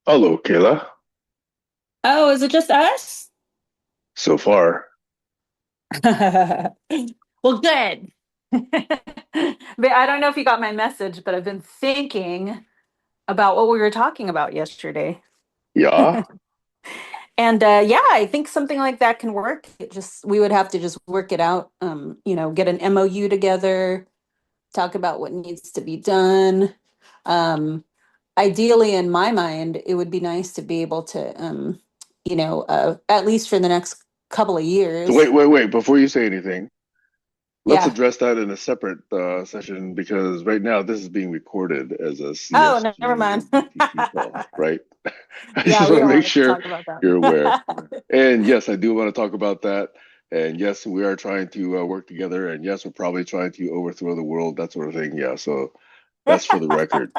Hello, Kayla. Oh, is it just us? So far, Well, good. But I don't know if you got my message, but I've been thinking about what we were talking about yesterday. yeah. And yeah, I think something like that can work. It just we would have to just work it out. Get an MOU together, talk about what needs to be done. Um, Ideally, in my mind, it would be nice to be able to, at least for the next couple of So years. wait. Before you say anything, let's Yeah. address that in a separate session because right now this is being recorded as a Oh, no, never CSG mind. and BTC call, right? I Yeah, just we want to don't make want to sure talk about you're aware. that. And yes, I do want to talk about that. And yes, we are trying to work together. And yes, we're probably trying to overthrow the world, that sort of thing. Yeah. So that's for the record.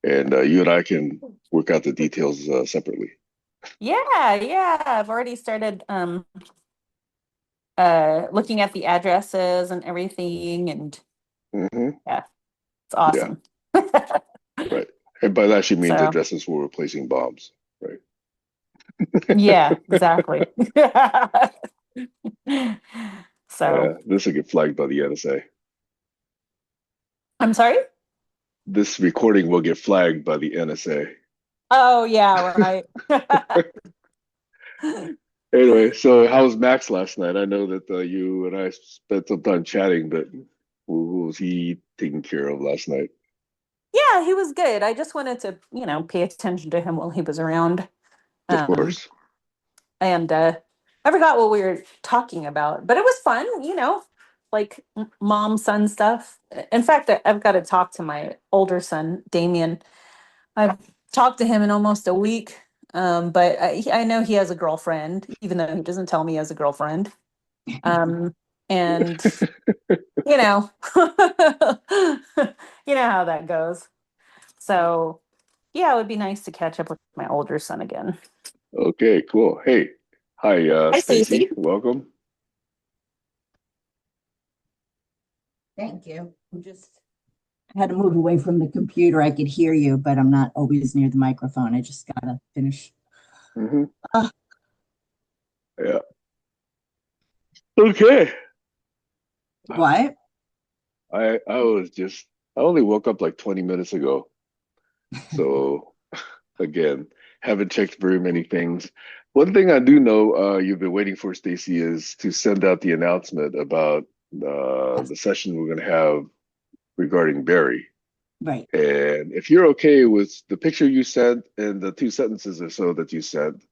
And you and I can work out the details separately. Yeah, yeah. I've already started looking at the addresses and everything, and Hmm. yeah, it's Yeah. awesome. Right. And by that, she means So addresses for replacing bombs, right? yeah, exactly. So This will get flagged by the NSA. I'm sorry? This recording will get flagged by the NSA. Oh yeah, right. Anyway, so how was Max last night? I know that you and I spent some time chatting, but who was he taking care of last night? Yeah, he was good. I just wanted to, pay attention to him while he was around. Of Um, course. and I forgot what we were talking about, but it was fun, like mom son stuff. In fact, I've got to talk to my older son, Damien. I've talked to him in almost a week, but I know he has a girlfriend, even though he doesn't tell me he has a girlfriend. And you know, you know how that goes. So yeah, it would be nice to catch up with my older son again. Okay, cool. Hey, hi, Hi, Stacey. Stacey. Welcome. Thank you. I had to move away from the computer. I could hear you, but I'm not always near the microphone. I just gotta finish. Hmm. Uh, Yeah. Okay. what? I only woke up like 20 minutes ago. So again, haven't checked very many things. One thing I do know you've been waiting for, Stacey, is to send out the announcement about Yes, the session we're going to have regarding Barry. right. And if you're okay with the picture you sent and the two sentences or so that you sent,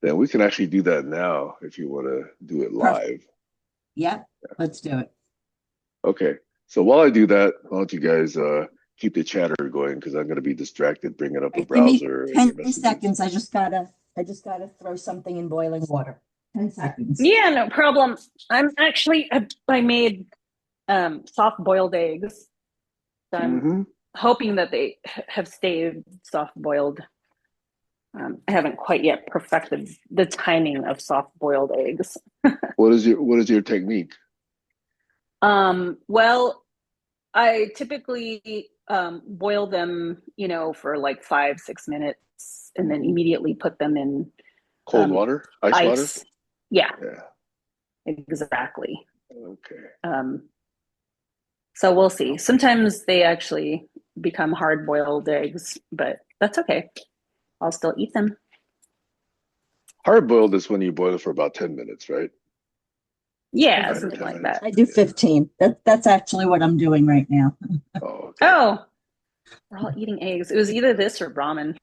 then we can actually do that now if you want to do it Perfect. live. Yep. Let's do it. Okay. So while I do that, why don't you guys keep the chatter going because I'm going to be distracted bringing up All a right, give me browser and your 10 messages. seconds. I just gotta throw something in boiling water. 10 seconds. Yeah, no problem. I made soft boiled eggs. So I'm Hmm. hoping that they have stayed soft boiled. I haven't quite yet perfected the timing of soft boiled eggs. What is your technique? Well, I typically boil them, for like 5, 6 minutes and then Hmm. immediately put them in Cold um, water, ice water? ice. Yeah, Yeah. exactly. Okay. Um, so we'll see. Sometimes they actually become hard boiled eggs, but that's okay. I'll still eat them. Hard boiled is when you boil it for about 10 minutes, right? Yeah, I, 9 or something 10 like minutes. that. I do Yeah. 15. That's actually what I'm doing right now. Oh, okay. Oh, we're all eating eggs. It was either this or ramen.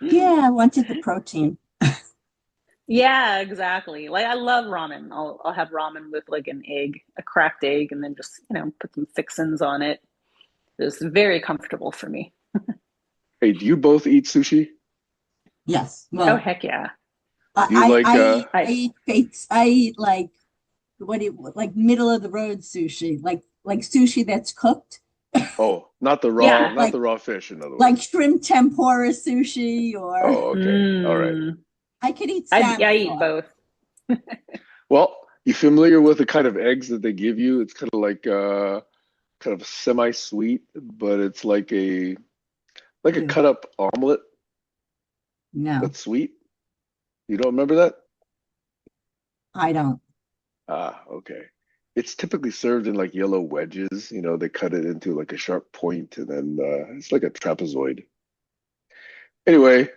Yeah, I wanted the protein. Yeah, exactly. Like I love ramen. I'll have ramen with like an egg, a cracked egg, and then just, put some fixins on it. It's very comfortable for me. Hey, do you both eat sushi? Yes. Oh, Well, heck yeah. Do you like I I eat fakes. I eat like like middle of the road sushi, like sushi that's cooked. oh, yeah. not Like the raw fish, in other like words. shrimp tempura sushi, or Oh, okay. All right. Mm. I could eat I salmon eat raw. both. Well, you familiar with the kind of eggs that they give you? It's kind of like kind of semi-sweet, but it's like a Ew, cut up omelet no, that's sweet. You don't remember that? I don't. Ah, okay. It's typically served in like yellow wedges. They cut it into like a sharp point, and then it's like a trapezoid. Anyway,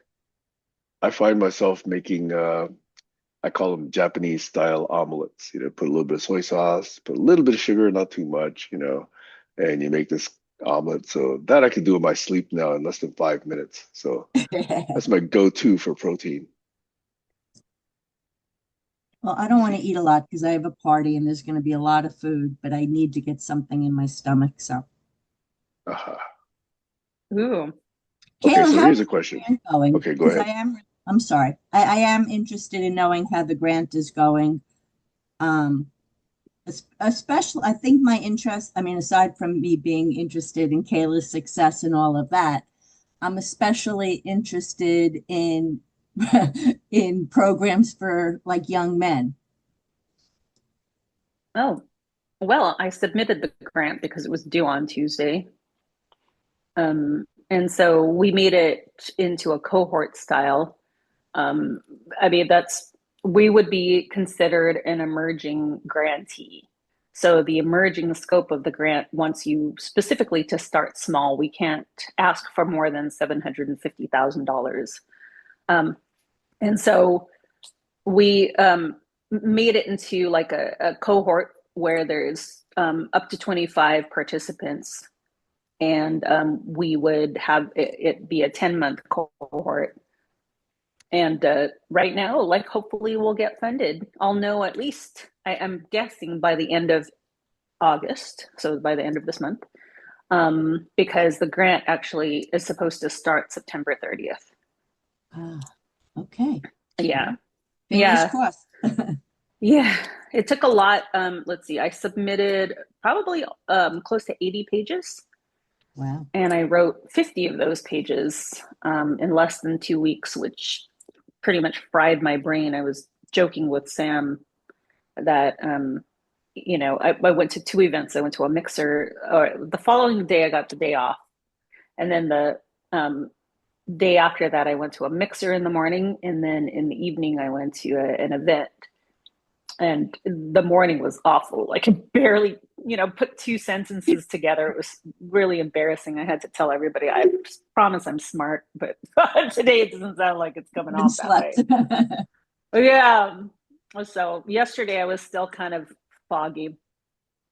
I find myself making I call them Japanese style omelets. Put a little bit of soy sauce, put a little bit of sugar, not too much, and you make this omelet. So that I can do in my sleep now in less than 5 minutes. So that's my go-to for protein. Well, I don't want to eat a lot because I have a party and there's going to be a lot of food, but I need to get something in my stomach. So, Uh-huh. Ooh. Okay, Kayla, so how here's is a the question. grant going? Okay, go Because ahead. I'm sorry, I am interested in knowing how the grant is going. Um, especially, I think my interest, I mean, aside from me being interested in Kayla's success and all of that, I'm especially interested in in programs for like young men. Oh, well, I submitted the grant because it was due on Tuesday. And so we made it into a cohort style. Um, I mean, we would be considered an emerging grantee. So the emerging scope of the grant wants you specifically to start small. We can't ask for more than $750,000. Um, and so we made it into like a cohort where there's up to 25 participants, and we would have it be a 10-month cohort. And right now, like hopefully we'll get funded. I'll know at least, I'm guessing by the end of August, so by the end of this month, because the grant actually is supposed to start September 30th. Ah, okay. Yeah. Well, fingers Yeah. crossed. Yeah. It took a lot. Let's see, I submitted probably close to 80 pages, Wow. and I wrote 50 of those pages in less than 2 weeks, which pretty much fried my brain. I was joking with Sam that I went to two events. I went to a mixer, or the following day I got the day off, and then the day after that I went to a mixer in the morning, and then in the evening I went to an event. And the morning was awful. Like I barely, put two sentences together. It was really embarrassing. I had to tell everybody, I promise I'm smart, but today it doesn't sound like it's coming Haven't off that slept. way. Yeah. So yesterday I was still kind of foggy,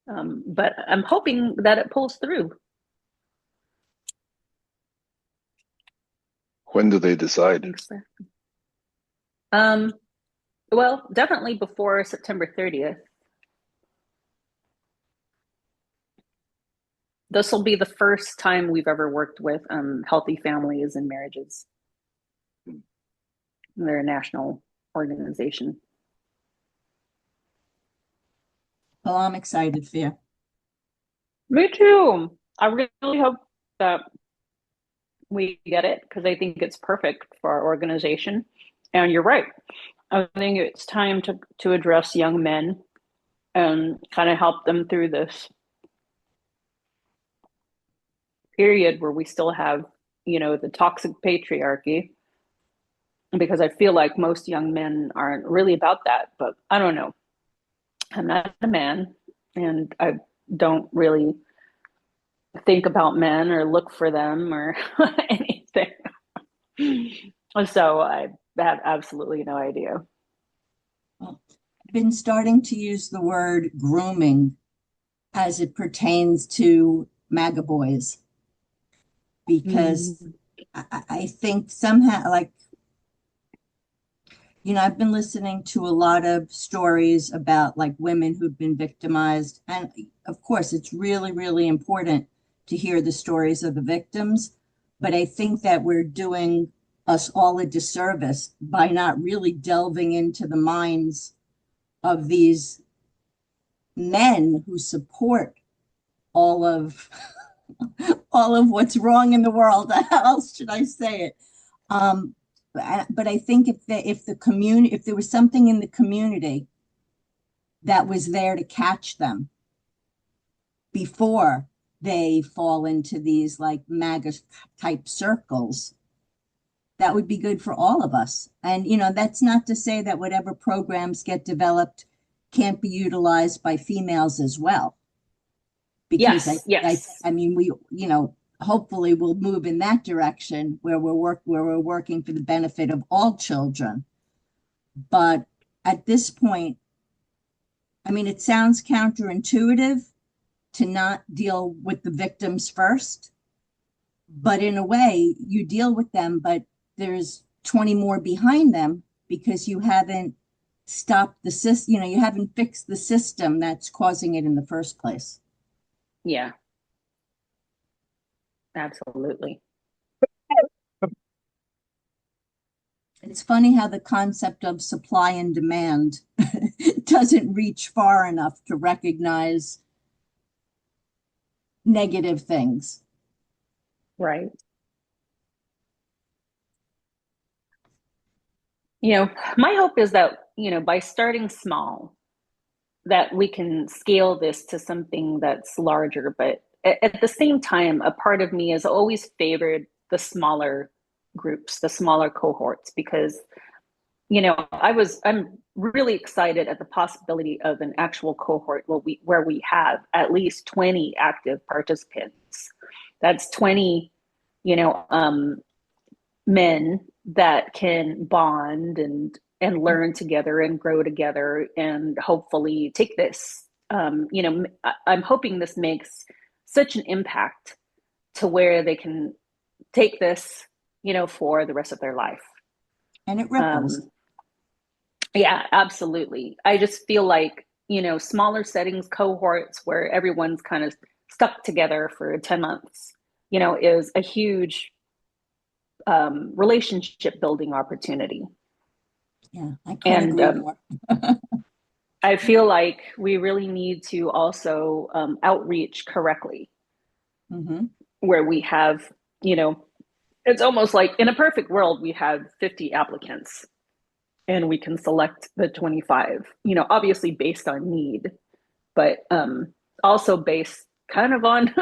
but I'm hoping that it pulls through. When do they decide? Thanks. Um, well, definitely before September 30th. This will be the first time we've ever worked with healthy families and marriages. They're a national organization. Well, I'm excited for you. Me too. I really hope that we get it because I think it's perfect for our organization. And you're right. I think it's time to address young men and kind of help them through this period where we still have, the toxic patriarchy. Because I feel like most young men aren't really about that, but I don't know. I'm not a man, and I don't really think about men or look for them or anything. So I have absolutely no idea. Well, I've been starting to use the word grooming as it pertains to MAGA boys because Mm. I think somehow, like, I've been listening to a lot of stories about like women who've been victimized. And of course, it's really, really important to hear the stories of the victims. But I think that we're doing us all a disservice by not really delving into the minds of these men who support all of all of what's wrong in the world. How else should I say it? Um, but I think if the community, if there was something in the community that was there to catch them before they fall into these like MAGA type circles, that would be good for all of us. And that's not to say that whatever programs get developed can't be utilized by females as well, because Yes, yes. I mean we hopefully we'll move in that direction where we're working for the benefit of all children. But at this point, I mean, it sounds counterintuitive to not deal with the victims first, but in a way, you deal with them, but there's 20 more behind them because you haven't stopped the system, you haven't fixed the system that's causing it in the first place. Yeah, absolutely. It's funny how the concept of supply and demand doesn't reach far enough to recognize negative things. Right. My hope is that, by starting small, that we can scale this to something that's larger. But at the same time, a part of me has always favored the smaller groups, the smaller cohorts, because I'm really excited at the possibility of an actual cohort where we have at least 20 active participants. That's 20, you know, men that can bond and learn together and grow together and hopefully take this. I'm hoping this makes such an impact to where they can take this, for the rest of their life. And it ripples. Yeah, absolutely. I just feel like, smaller settings, cohorts where everyone's kind of stuck together for 10 months, is a huge relationship building opportunity. Yeah, I couldn't And agree more. I feel like we really need to also outreach correctly, Mm-hmm. where we have, it's almost like in a perfect world, we have 50 applicants and we can select the 25, obviously based on need, but also based kind of on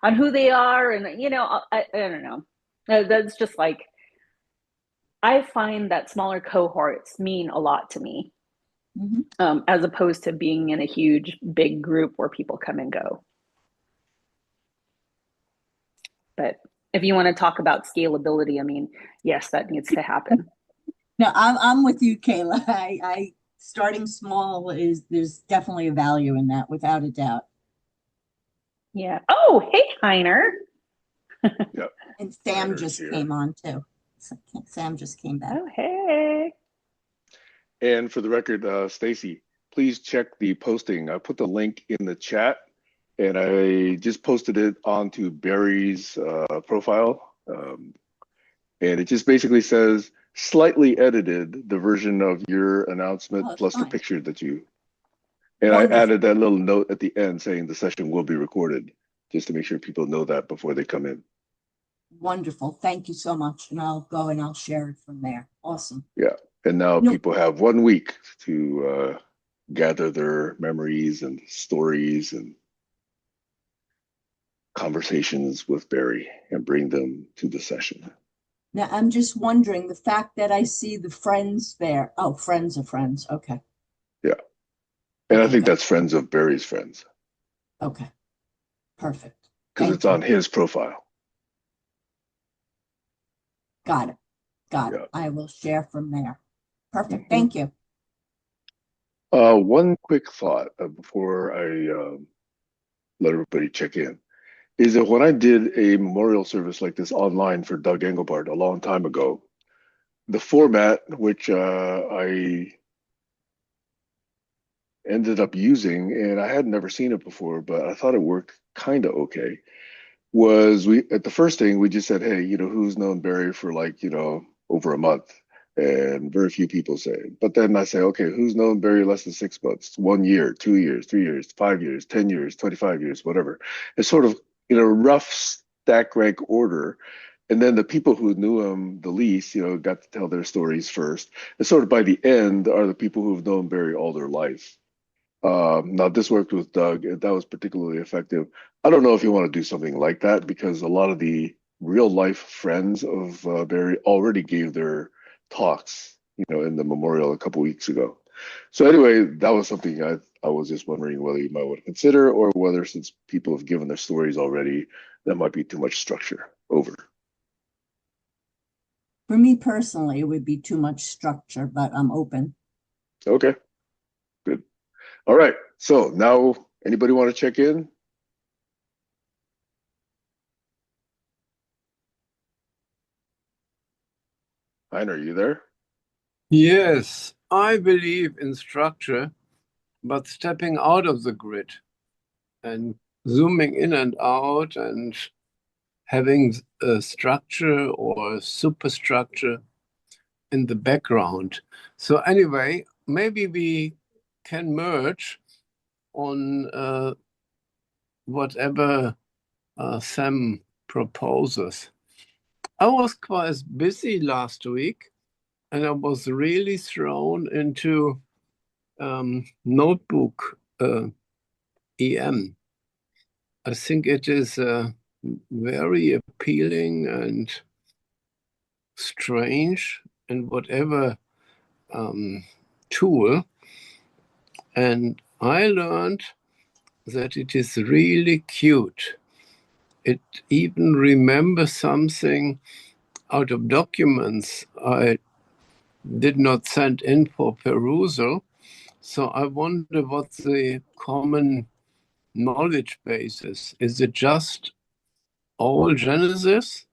on who they are. And, I don't know. That's just like, I find that smaller cohorts mean a lot to me, Mm-hmm. as opposed to being in a huge, big group where people come and go. But if you want to talk about scalability, I mean, yes, that needs to happen. No, I'm with you, Kayla. I starting small is there's definitely a value in that, without a doubt. Yeah. Oh, hey, Heiner. Yep. And Sam Heiner's just here. came on too. Sam just came back. Oh, hey. And for the record, Stacey, please check the posting. I put the link in the chat and I just posted it onto Barry's profile. And it just basically says slightly edited the version of your announcement Oh, it's plus the fine. picture that you, and I Wonderful. added that little note at the end saying the session will be recorded just to make sure people know that before they come in. Wonderful. Thank you so much. And I'll go and I'll share it from there. Awesome. Yeah. And now No, people have 1 week to gather their memories and stories and conversations with Barry and bring them to the session. now I'm just wondering the fact that I see the friends there. Oh, friends of friends. Okay. Yeah. And I Okay, think good. that's friends of Barry's friends Okay. Perfect. because it's Thank you. on his profile. Got it. Got it. Yeah. I will share from there. Perfect. Mhm. Thank you. One quick thought before I let everybody check in is that when I did a memorial service like this online for Doug Engelbart a long time ago, the format, which I ended up using, and I had never seen it before, but I thought it worked kind of okay. Was we at the first thing we just said, hey, who's known Barry for like, over a month? And very few people say. But then I say, okay, who's known Barry less than 6 months, 1 year, 2 years, 3 years, 5 years, 10 years, 25 years, whatever. It's sort of rough stack rank order. And then the people who knew him the least, got to tell their stories first. And sort of by the end are the people who've known Barry all their life. Now, this worked with Doug. That was particularly effective. I don't know if you want to do something like that because a lot of the real life friends of Barry already gave their talks, in the memorial a couple weeks ago. So anyway, that was something I was just wondering whether you might want to consider or whether since people have given their stories already, that might be too much structure. Over. For me personally, it would be too much structure, but I'm open. Okay, good. All right. So now, anybody want to check in? Heiner, are you there? Yes, I believe in structure, but stepping out of the grid and zooming in and out and having a structure or superstructure in the background. So anyway, maybe we can merge on whatever Sam proposes. I was quite busy last week and I was really thrown into notebook EM. I think it is very appealing and strange and whatever tool. And I learned that it is really cute. It even remembers something out of documents I did not send in for perusal. So I wonder what the common knowledge base is. Is it just all Genesis?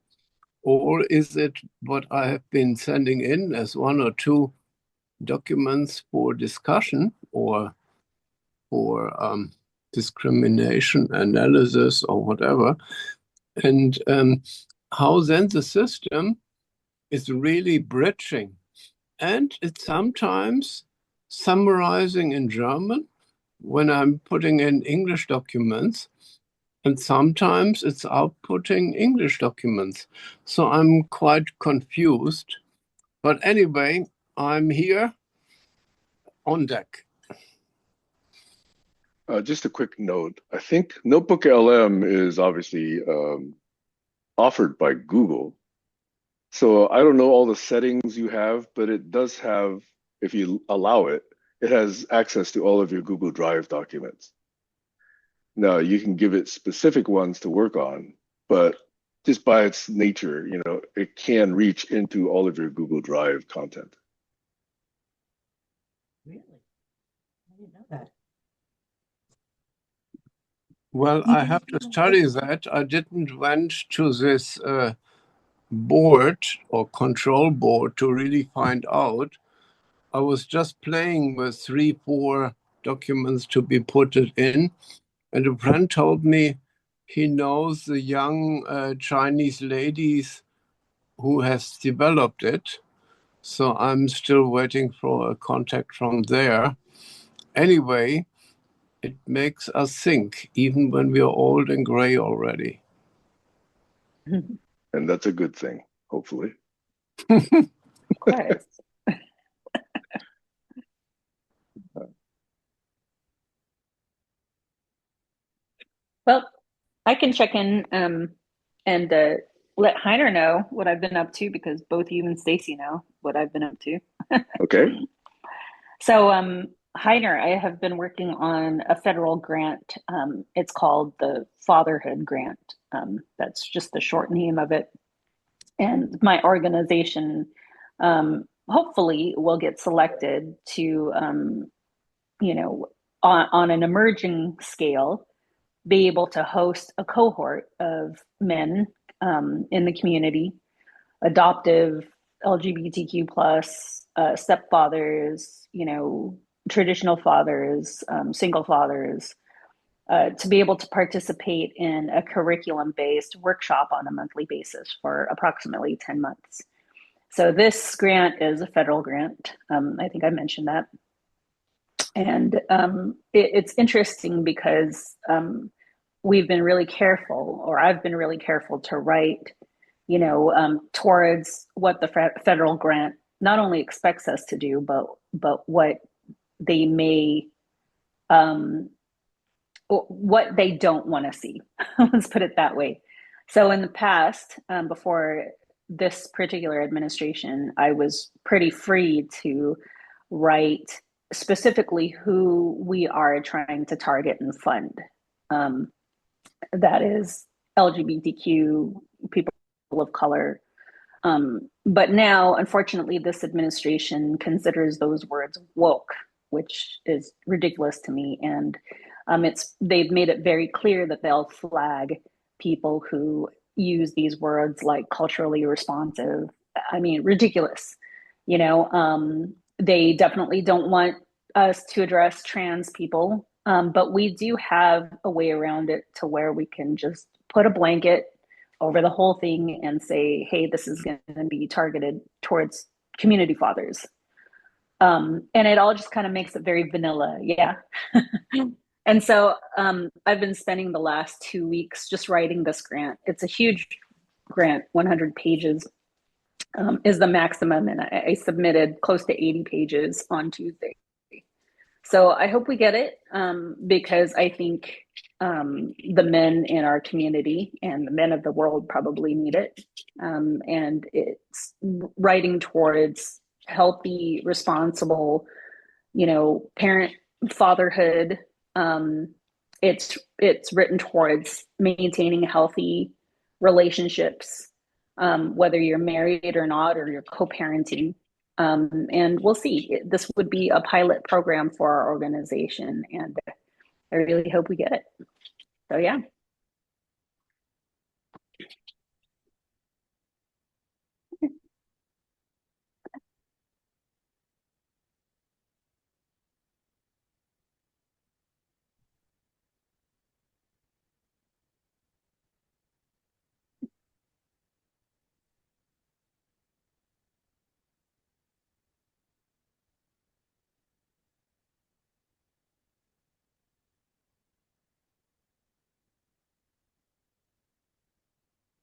Or is it what I have been sending in as one or two documents for discussion or for discrimination analysis or whatever? And how then the system is really bridging. And it's sometimes summarizing in German when I'm putting in English documents. And sometimes it's outputting English documents. So I'm quite confused. But anyway, I'm here on deck. Just a quick note. I think Notebook LM is obviously offered by Google. So I don't know all the settings you have, but it does have, if you allow it, it has access to all of your Google Drive documents. Now you can give it specific ones to work on, but just by its nature, it can reach into all of your Google Drive content. Really? I didn't know that. Well, I have to study that. I didn't went to this board or control board to really find out. I was just playing with 3, 4 documents to be put it in. And a friend told me he knows the young Chinese ladies who has developed it. So I'm still waiting for a contact from there. Anyway, it makes us think, even when we are old and gray already. And that's a good thing, hopefully. Of course. Well, I can check in and let Heiner know what I've been up to because both you and Stacey know what I've been up to. Okay. So, Heiner, I have been working on a federal grant. It's called the Fatherhood Grant. That's just the short name of it. And my organization hopefully will get selected to, on an emerging scale, be able to host a cohort of men in the community, adoptive LGBTQ plus stepfathers, traditional fathers, single fathers, to be able to participate in a curriculum-based workshop on a monthly basis for approximately 10 months. So this grant is a federal grant. I think I mentioned that. And it's interesting because we've been really careful, or I've been really careful to write, towards what the federal grant not only expects us to do, but what they may, what they don't want to see. Let's put it that way. So in the past, before this particular administration, I was pretty free to write specifically who we are trying to target and fund. That is LGBTQ, people of color. But now, unfortunately, this administration considers those words woke, which is ridiculous to me. And they've made it very clear that they'll flag people who use these words like culturally responsive. I mean, ridiculous. They definitely don't want us to address trans people, but we do have a way around it to where we can just put a blanket over the whole thing and say, hey, this is going to be targeted towards community fathers. And it all just kind of makes it very vanilla. Yeah. And so I've been spending the last 2 weeks just writing this grant. It's a huge grant, 100 pages is the maximum. And I submitted close to 80 pages on Tuesday. So I hope we get it because I think the men in our community and the men of the world probably need it. And it's writing towards healthy, responsible, parent fatherhood. It's written towards maintaining healthy relationships, whether you're married or not, or you're co-parenting. And we'll see. This would be a pilot program for our organization, and I really hope we get it. So yeah.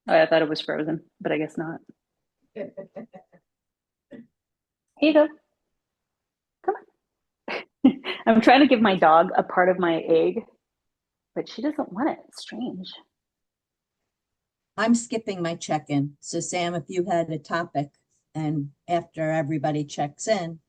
Oh, I thought it was frozen, but I guess not. Here you go. Come on. I'm trying to give my dog a part of my egg, but she doesn't want it. It's strange. I'm skipping my check-in. So Sam, if you had a topic and after everybody checks in.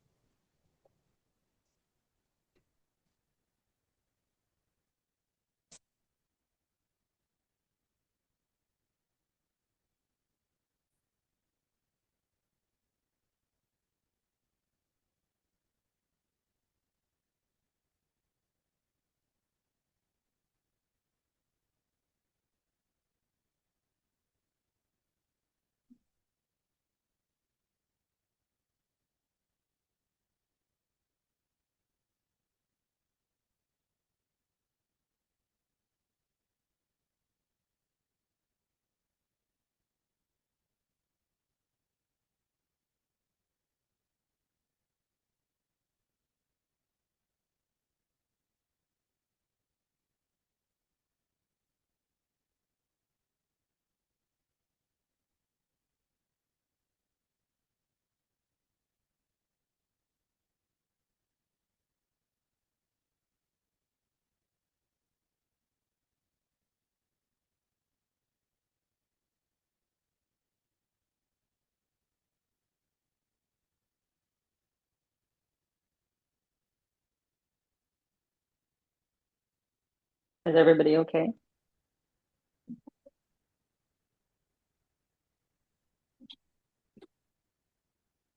Is everybody okay?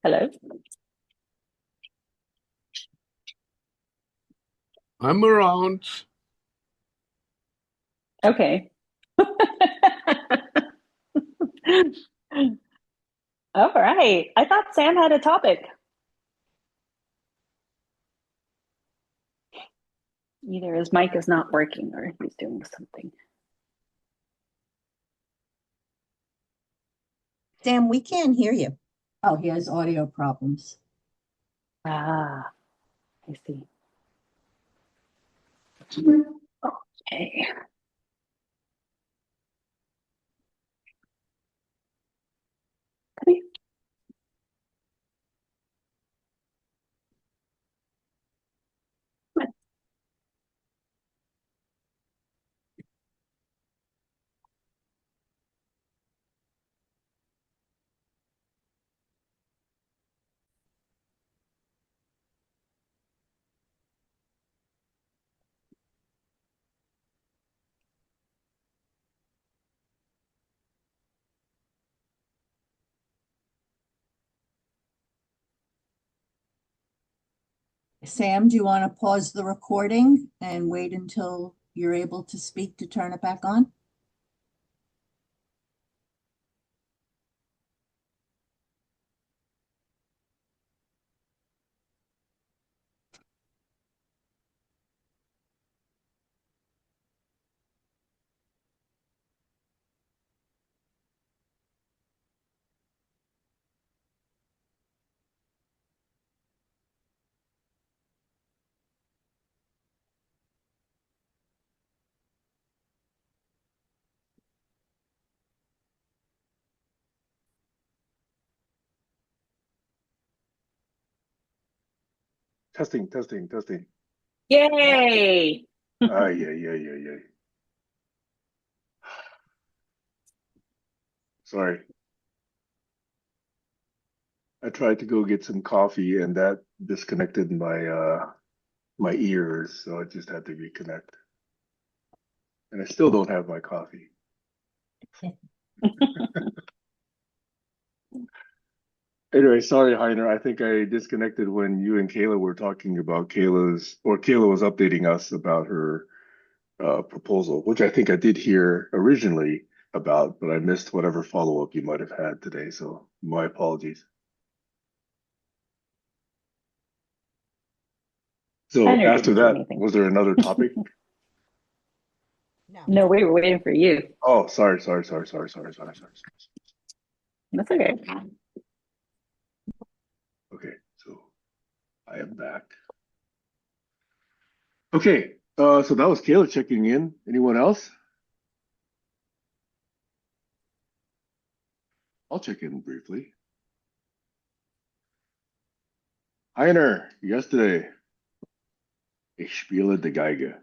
Hello? I'm around. Okay. All right. I thought Sam had a topic. Either his mic is not working or he's doing something. Sam, we can't hear you. Oh, he has audio problems. Ah, I see. Okay. Sam, do you want to pause the recording and wait until you're able to speak to turn it back on? Testing, testing, testing. Yay! Ay, ay, ay, ay, ay. Sorry. I tried to go get some coffee and that disconnected my ears, so I just had to reconnect. And I still don't have my coffee. Anyway, sorry, Heiner. I think I disconnected when you and Kayla were talking about Kayla was updating us about her proposal, which I think I did hear originally about, but I missed whatever follow-up you might have had today. So my apologies. So Heiner after didn't say that, anything. was there another topic? No. No, we were waiting for you. Oh, sorry. That's okay. Okay, so I am back. Okay, so that was Kayla checking in. Anyone else? I'll check in briefly. Heiner, yesterday, ich spiele die Geige.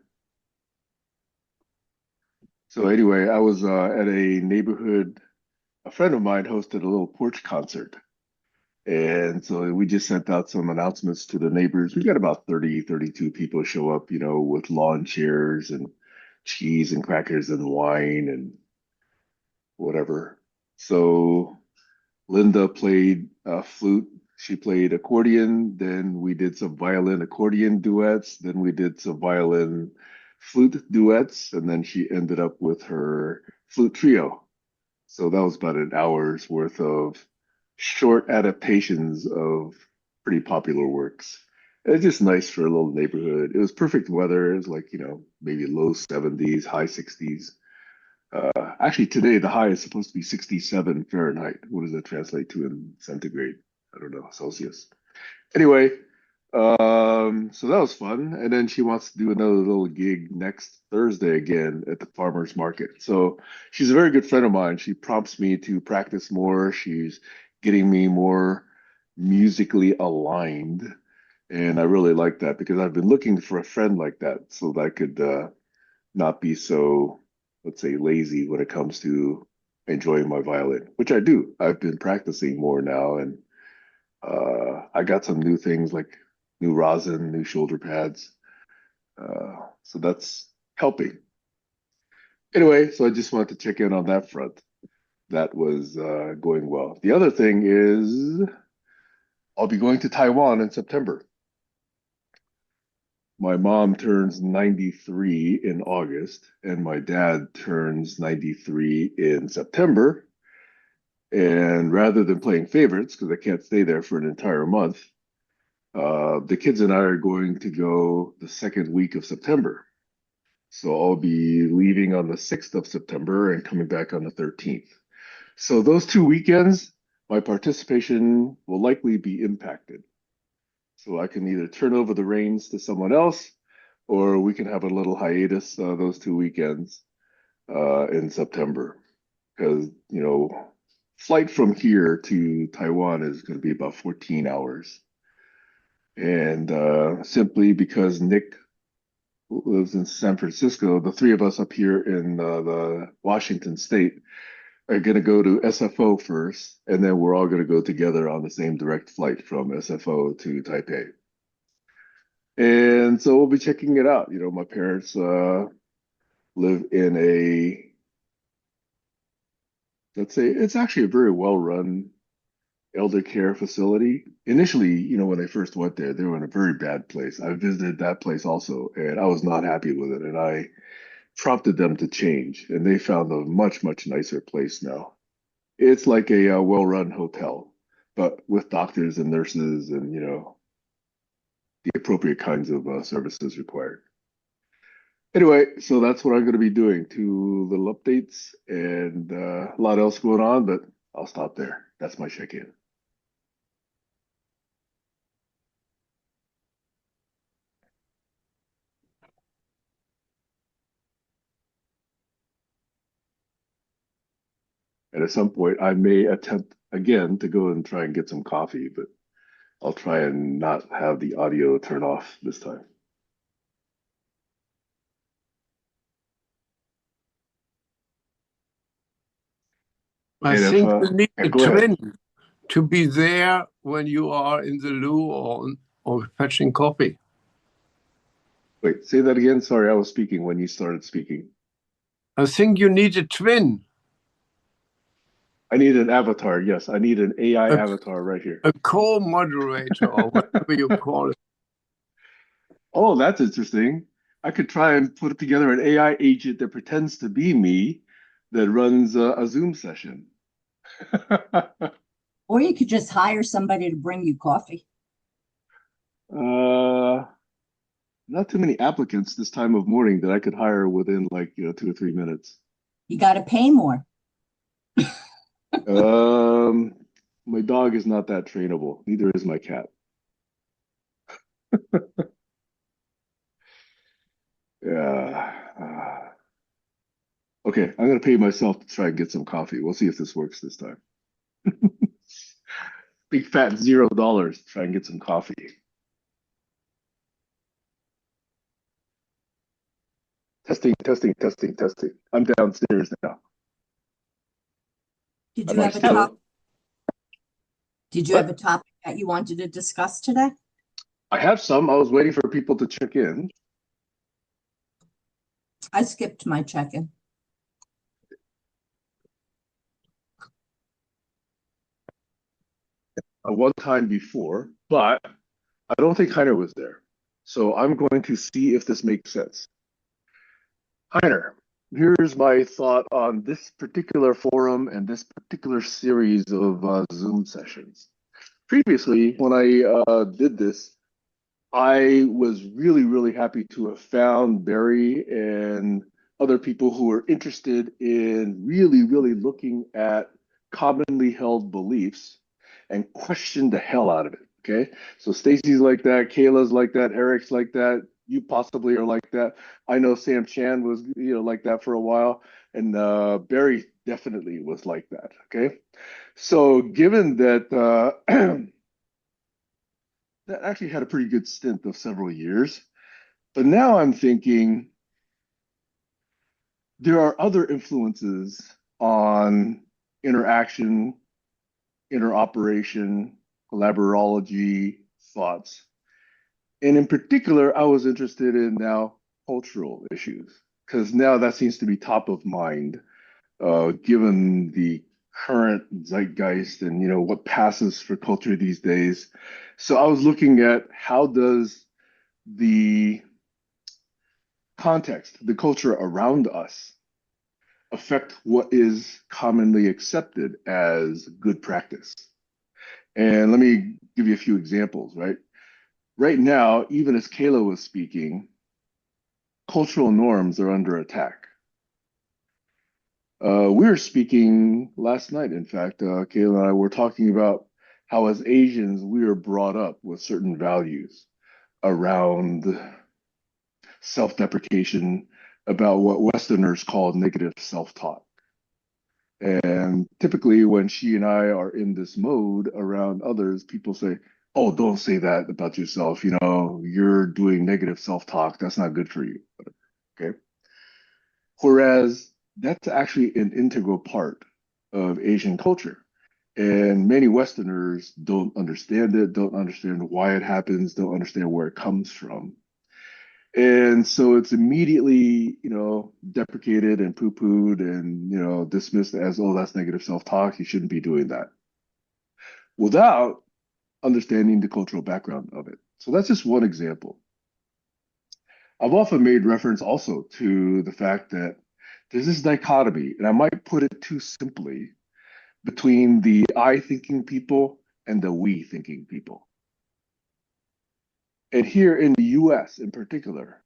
So anyway, I was at a friend of mine hosted a little porch concert. And so we just sent out some announcements to the neighbors. We got about 30, 32 people show up, with lawn chairs and cheese and crackers and wine and whatever. So Linda played flute. She played accordion. Then we did some violin accordion duets. Then we did some violin flute duets. And then she ended up with her flute trio. So that was about an hour's worth of short adaptations of pretty popular works. It's just nice for a little neighborhood. It was perfect weather. It was like, maybe low 70s, high 60s. Actually, today the high is supposed to be 67 Fahrenheit. What does that translate to in centigrade? I don't know, Celsius. Anyway, so that was fun. And then she wants to do another little gig next Thursday again at the farmer's market. So she's a very good friend of mine. She prompts me to practice more. She's getting me more musically aligned. And I really like that because I've been looking for a friend like that so that I could not be so, let's say, lazy when it comes to enjoying my violin, which I do. I've been practicing more now, and I got some new things like new rosin, new shoulder pads. So that's helping. Anyway, so I just wanted to check in on that front. That was going well. The other thing is I'll be going to Taiwan in September. My mom turns 93 in August, and my dad turns 93 in September. And rather than playing favorites, because I can't stay there for an entire month, the kids and I are going to go the second week of September. So I'll be leaving on the 6th of September and coming back on the 13th. So those 2 weekends, my participation will likely be impacted. So I can either turn over the reins to someone else, or we can have a little hiatus those 2 weekends in September. Because, flight from here to Taiwan is going to be about 14 hours. And simply because Nick lives in San Francisco, the three of us up here in the Washington state are going to go to SFO first, and then we're all going to go together on the same direct flight from SFO to Taipei. And so we'll be checking it out. My parents live in let's say, it's actually a very well-run elder care facility. Initially, when I first went there, they were in a very bad place. I visited that place also, and I was not happy with it. And I prompted them to change, and they found a much, much nicer place now. It's like a well-run hotel, but with doctors and nurses and, the appropriate kinds of services required. Anyway, so that's what I'm going to be doing. Two little updates and a lot else going on, but I'll stop there. That's my check-in. And at some point, I may attempt again to go and try and get some coffee, but I'll try and not have the audio turn off this time. I And if, think you need a go ahead. twin to be there when you are in the loo or fetching coffee. Wait, say that again. Sorry, I was speaking when you started speaking. I think you need a twin, I need an avatar. Yes, I need an AI a, avatar right here. a co-moderator or whatever you call it. Oh, that's interesting. I could try and put together an AI agent that pretends to be me that runs a Zoom session. Or you could just hire somebody to bring you coffee. Not too many applicants this time of morning that I could hire within 2 or 3 minutes. You got to pay more. Um, my dog is not that trainable. Neither is my cat. Yeah. Okay, I'm gonna pay myself to try and get some coffee. We'll see if this works this time. Big fat $0 to try and get some coffee. Testing, testing, testing, testing. I'm downstairs now. Did Am you I have a still? topic? Did you What? have a topic that you wanted to discuss today? I have some. I was waiting for people to check in. I skipped my check-in. One time before, but I don't think Heiner was there. So I'm going to see if this makes sense. Heiner, here's my thought on this particular forum and this particular series of Zoom sessions. Previously, when I did this, I was really, really happy to have found Barry and other people who were interested in really, really looking at commonly held beliefs and question the hell out of it. Okay. So Stacey's like that, Kayla's like that, Eric's like that, you possibly are like that. I know Sam Chan was, like that for a while, and Barry definitely was like that. Okay. So given that that actually had a pretty good stint of several years. But now I'm thinking there are other influences on interaction, interoperation, collaborology thoughts. And in particular, I was interested in now cultural issues, because now that seems to be top of mind, given the current zeitgeist and what passes for culture these days. So I was looking at how does the context, the culture around us, affect what is commonly accepted as good practice. And let me give you a few examples, right? Right now, even as Kayla was speaking, cultural norms are under attack. We were speaking last night, in fact, Kayla and I were talking about how as Asians, we are brought up with certain values around self-deprecation, about what Westerners call negative self-talk. And typically, when she and I are in this mode around others, people say, "Oh, don't say that about yourself. You know, you're doing negative self-talk. That's not good for you." Okay. Whereas that's actually an integral part of Asian culture. And many Westerners don't understand it, don't understand why it happens, don't understand where it comes from. And so it's immediately, deprecated and poo-pooed and, dismissed as, oh, that's negative self-talk. You shouldn't be doing that without understanding the cultural background of it. So that's just one example. I've often made reference also to the fact that there's this dichotomy, and I might put it too simply, between the I thinking people and the we thinking people. And here in the US in particular,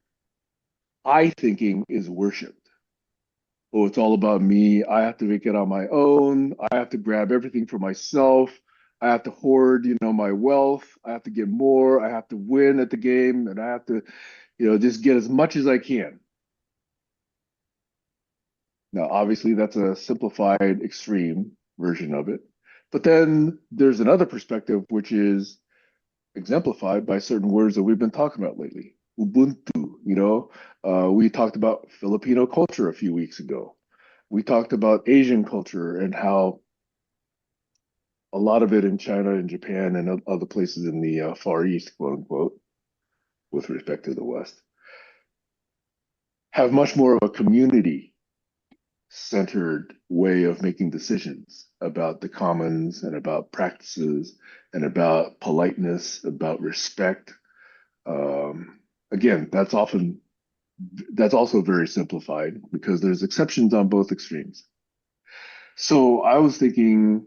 I thinking is worshiped. Oh, it's all about me. I have to make it on my own. I have to grab everything for myself. I have to hoard, my wealth. I have to get more. I have to win at the game, and I have to, just get as much as I can. Now, obviously, that's a simplified, extreme version of it. But then there's another perspective, which is exemplified by certain words that we've been talking about lately. Ubuntu, we talked about Filipino culture a few weeks ago. We talked about Asian culture and how a lot of it in China and Japan and other places in the Far East, quote unquote, with respect to the West, have much more of a community centered way of making decisions about the commons and about practices and about politeness, about respect. Again, that's also very simplified because there's exceptions on both extremes. So I was thinking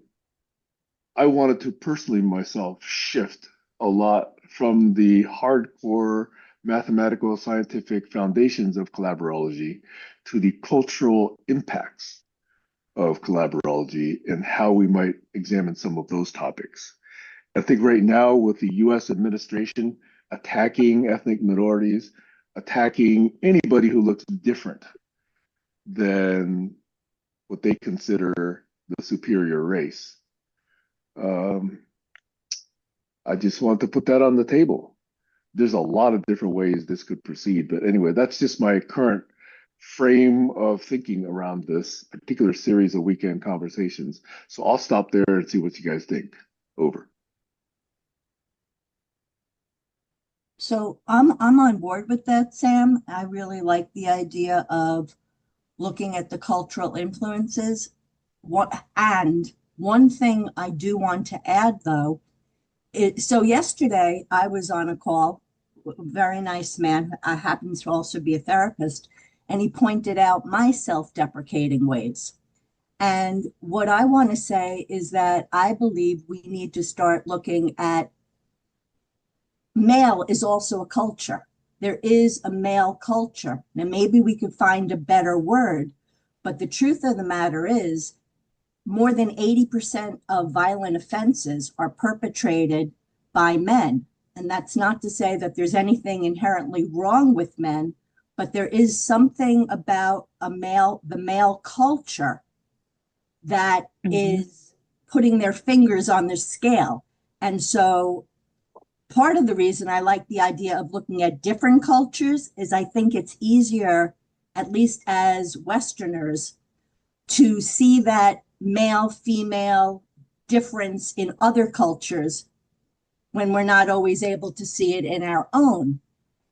I wanted to personally myself shift a lot from the hardcore mathematical scientific foundations of collaborology to the cultural impacts of collaborology and how we might examine some of those topics. I think right now with the US administration attacking ethnic minorities, attacking anybody who looks different than what they consider the superior race. I just want to put that on the table. There's a lot of different ways this could proceed, but anyway, that's just my current frame of thinking around this particular series of weekend conversations. So I'll stop there and see what you guys think. Over. So I'm on board with that, Sam. I really like the idea of looking at the cultural influences. And one thing I do want to add, though, so yesterday I was on a call, very nice man. I happens to also be a therapist, and he pointed out my self-deprecating ways. And what I want to say is that I believe we need to start looking at male is also a culture. There is a male culture. Now, maybe we could find a better word, but the truth of the matter is more than 80% of violent offenses are perpetrated by men. And that's not to say that there's anything inherently wrong with men, but there is something about the male culture that is putting their fingers on the scale. And so part of the reason I like the idea of looking at different cultures is I think it's easier, at least as Westerners, to see that male female difference in other cultures when we're not always able to see it in our own.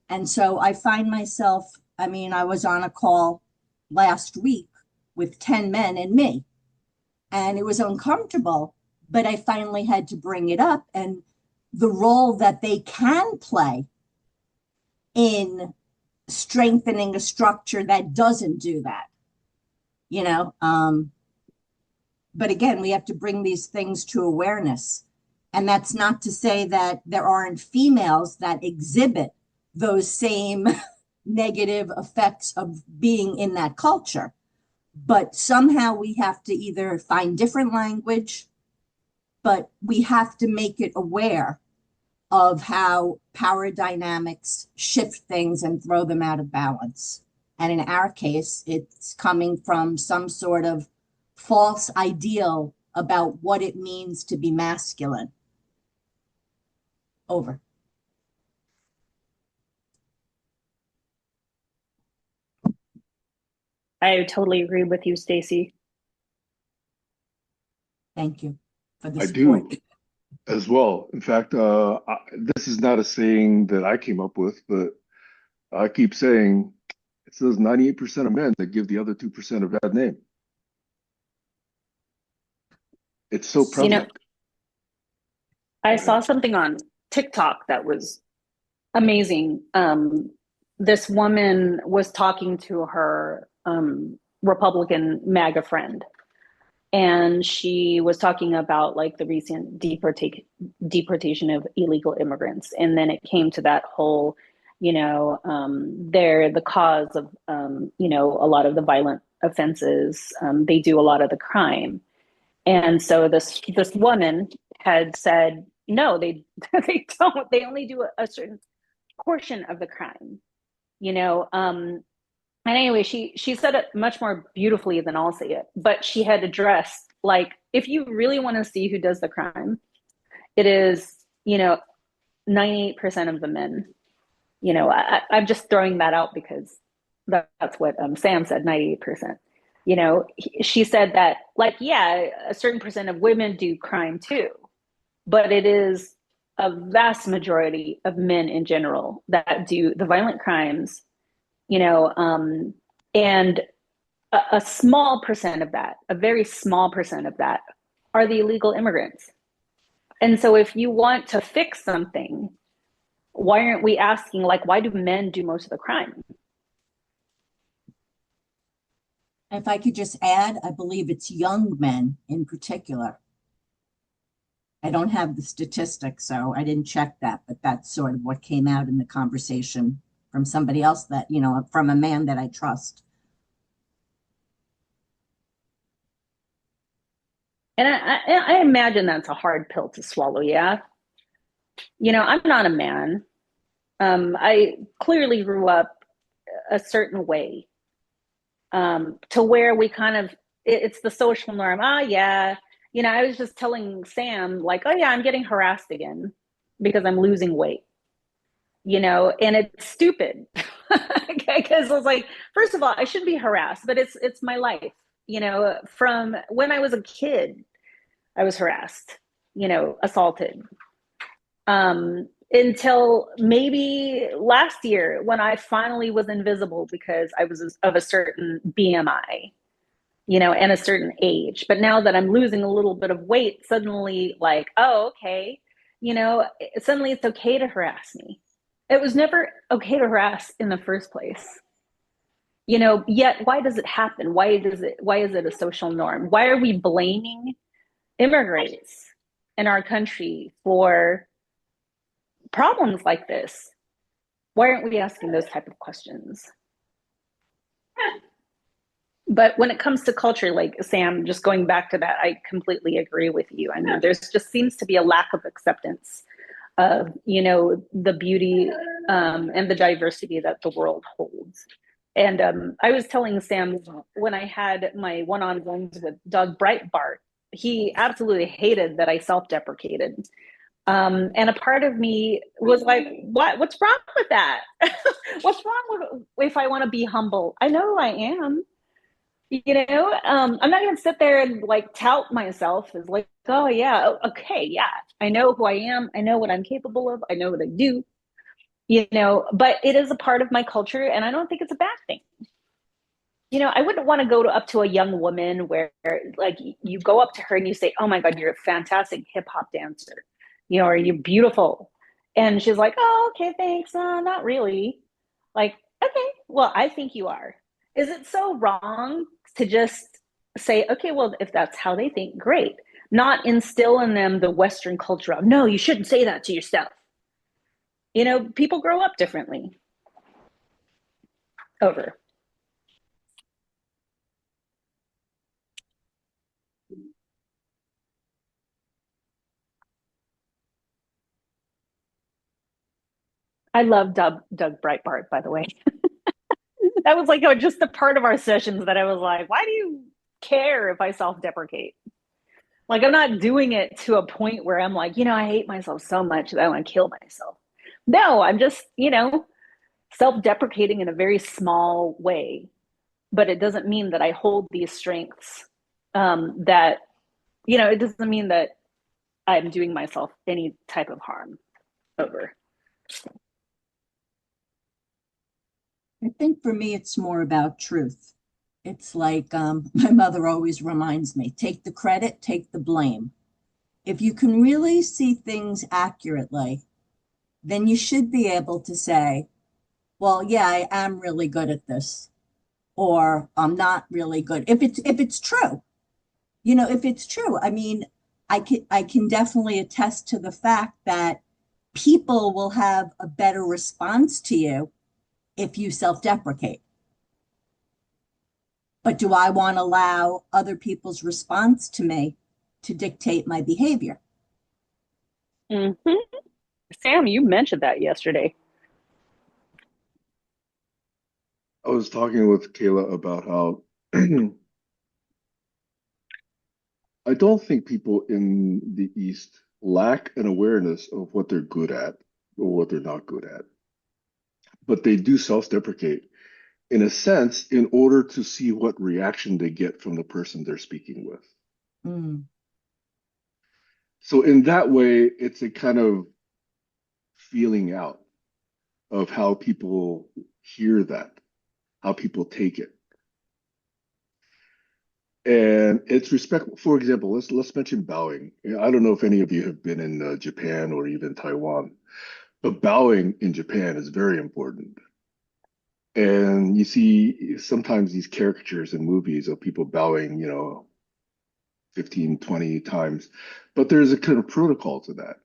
And so I find myself, I was on a call last week with 10 men and me, and it was uncomfortable, but I finally had to bring it up and the role that they can play in strengthening a structure that doesn't do that. you know. But again, we have to bring these things to awareness. And that's not to say that there aren't females that exhibit those same negative effects of being in that culture. But somehow we have to either find different language, but we have to make it aware of how power dynamics shift things and throw them out of balance. And in our case, it's coming from some sort of false ideal about what it means to be masculine. Over. I totally agree with you, Stacey. Thank you for the I support. do as well. In fact, this is not a saying that I came up with, but I keep saying it's those 98% of men that give the other 2% a bad name. It's so You know, prevalent. I Go saw ahead. something on TikTok that was amazing. This woman was talking to her Republican MAGA friend, and she was talking about like the recent deportation of illegal immigrants, and then it came to that whole, they're the cause of, a lot of the violent offenses. They do a lot of the crime, and so this woman had said, no, they they don't. They only do a certain portion of the crime, you know. And anyway, she said it much more beautifully than I'll say it, but she had addressed, like, if you really want to see who does the crime, it is, 98% of the men. I'm just throwing that out because that's what Sam said, 98%. She said that, like, yeah, a certain percent of women do crime too, but it is a vast majority of men in general that do the violent crimes, you know, and a small percent of that, a very small percent of that, are the illegal immigrants. And so if you want to fix something, why aren't we asking, like, why do men do most of the crime? If I could just add, I believe it's young men in particular. I don't have the statistics, so I didn't check that, but that's sort of what came out in the conversation from somebody else that, from a man that I trust. And I imagine that's a hard pill to swallow. Yeah. I'm not a man. I clearly grew up a certain way, to where we kind of, it's the social norm. Ah, yeah. I was just telling Sam, like, oh, yeah, I'm getting harassed again because I'm losing weight, and it's stupid. Because I was like, first of all, I shouldn't be harassed, but it's my life. From when I was a kid, I was harassed, assaulted. Until maybe last year when I finally was invisible because I was of a certain BMI, and a certain age. But now that I'm losing a little bit of weight, suddenly, like, oh, okay, suddenly it's okay to harass me. It was never okay to harass in the first place. Yet why does it happen? Why is it a social norm? Why are we blaming immigrants in our country for problems like this? Why aren't we asking those type of questions? But when it comes to culture, like Sam, just going back to that, I completely agree with you. I mean, there's just seems to be a lack of acceptance of, the beauty, and the diversity that the world holds. And I was telling Sam, when I had my one-on-ones with Doug Breitbart, he absolutely hated that I self-deprecated. And a part of me was like, what's wrong with that? What's wrong with if I want to be humble? I know I am. I'm not going to sit there and like tout myself as like, oh yeah, okay, yeah, I know who I am. I know what I'm capable of. I know what I do, but it is a part of my culture, and I don't think it's a bad thing. I wouldn't want to go up to a young woman where, like, you go up to her and you say, oh my God, you're a fantastic hip hop dancer, or you're beautiful. And she's like, oh, okay, thanks. Not really. Like, okay, well, I think you are. Is it so wrong to just say, okay, well, if that's how they think, great. Not instill in them the Western culture of, no, you shouldn't say that to yourself. You know, people grow up differently. Over. I love Doug Breitbart, by the way. That was like just a part of our sessions that I was like, why do you care if I self-deprecate? Like, I'm not doing it to a point where I'm like, I hate myself so much that I want to kill myself. No, I'm just, self-deprecating in a very small way. But it doesn't mean that I hold these strengths. That, it doesn't mean that I'm doing myself any type of harm. Over. I think for me, it's more about truth. It's like my mother always reminds me, take the credit, take the blame. If you can really see things accurately, then you should be able to say, well, yeah, I am really good at this, or I'm not really good. If it's true, if it's true, I mean, I can definitely attest to the fact that people will have a better response to you if you self-deprecate. But do I want to allow other people's response to me to dictate my behavior? Mm-hmm. Sam, you mentioned that yesterday. I was talking with Kayla about how I don't think people in the East lack an awareness of what they're good at or what they're not good at, but they do self-deprecate in a sense in order to see what reaction they get from the person they're speaking with. Mm. So in that way, it's a kind of feeling out of how people hear that, how people take it. And it's respectful. For example, let's mention bowing. I don't know if any of you have been in Japan or even Taiwan, but bowing in Japan is very important. And you see sometimes these caricatures in movies of people bowing, 15, 20 times. But there's a kind of protocol to that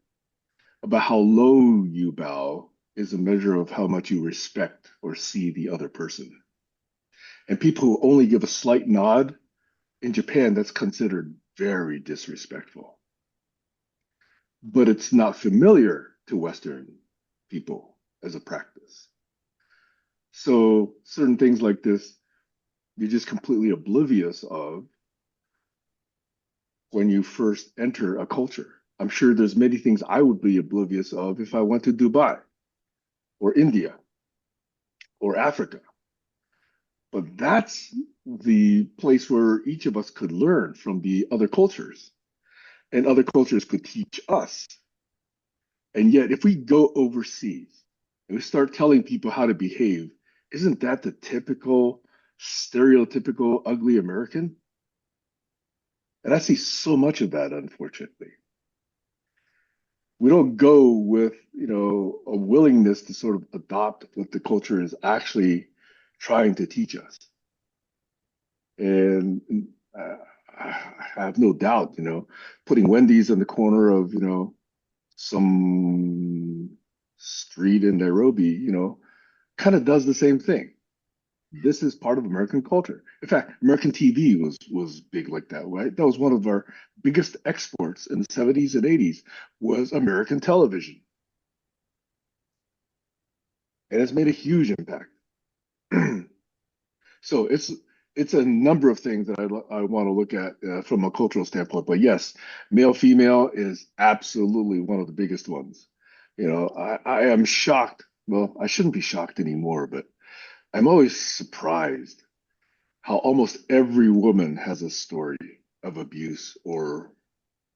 about how low you bow is a measure of how much you respect or see the other person. And people who only give a slight nod in Japan, that's considered very disrespectful. But it's not familiar to Western people as a practice. So certain things like this, you're just completely oblivious of when you first enter a culture. I'm sure there's many things I would be oblivious of if I went to Dubai or India or Africa. But that's the place where each of us could learn from the other cultures, and other cultures could teach us. And yet, if we go overseas and we start telling people how to behave, isn't that the typical, stereotypical, ugly American? And I see so much of that, unfortunately. We don't go with, a willingness to sort of adopt what the culture is actually trying to teach us. And I have no doubt, putting Wendy's in the corner of, some street in Nairobi, kind of does the same thing. This is part of American culture. In fact, American TV was big like that, right? That was one of our biggest exports in the 70s and 80s was American television. And it's made a huge impact. So it's a number of things that I want to look at from a cultural standpoint. But yes, male female is absolutely one of the biggest ones. I am shocked. Well, I shouldn't be shocked anymore, but I'm always surprised how almost every woman has a story of abuse or,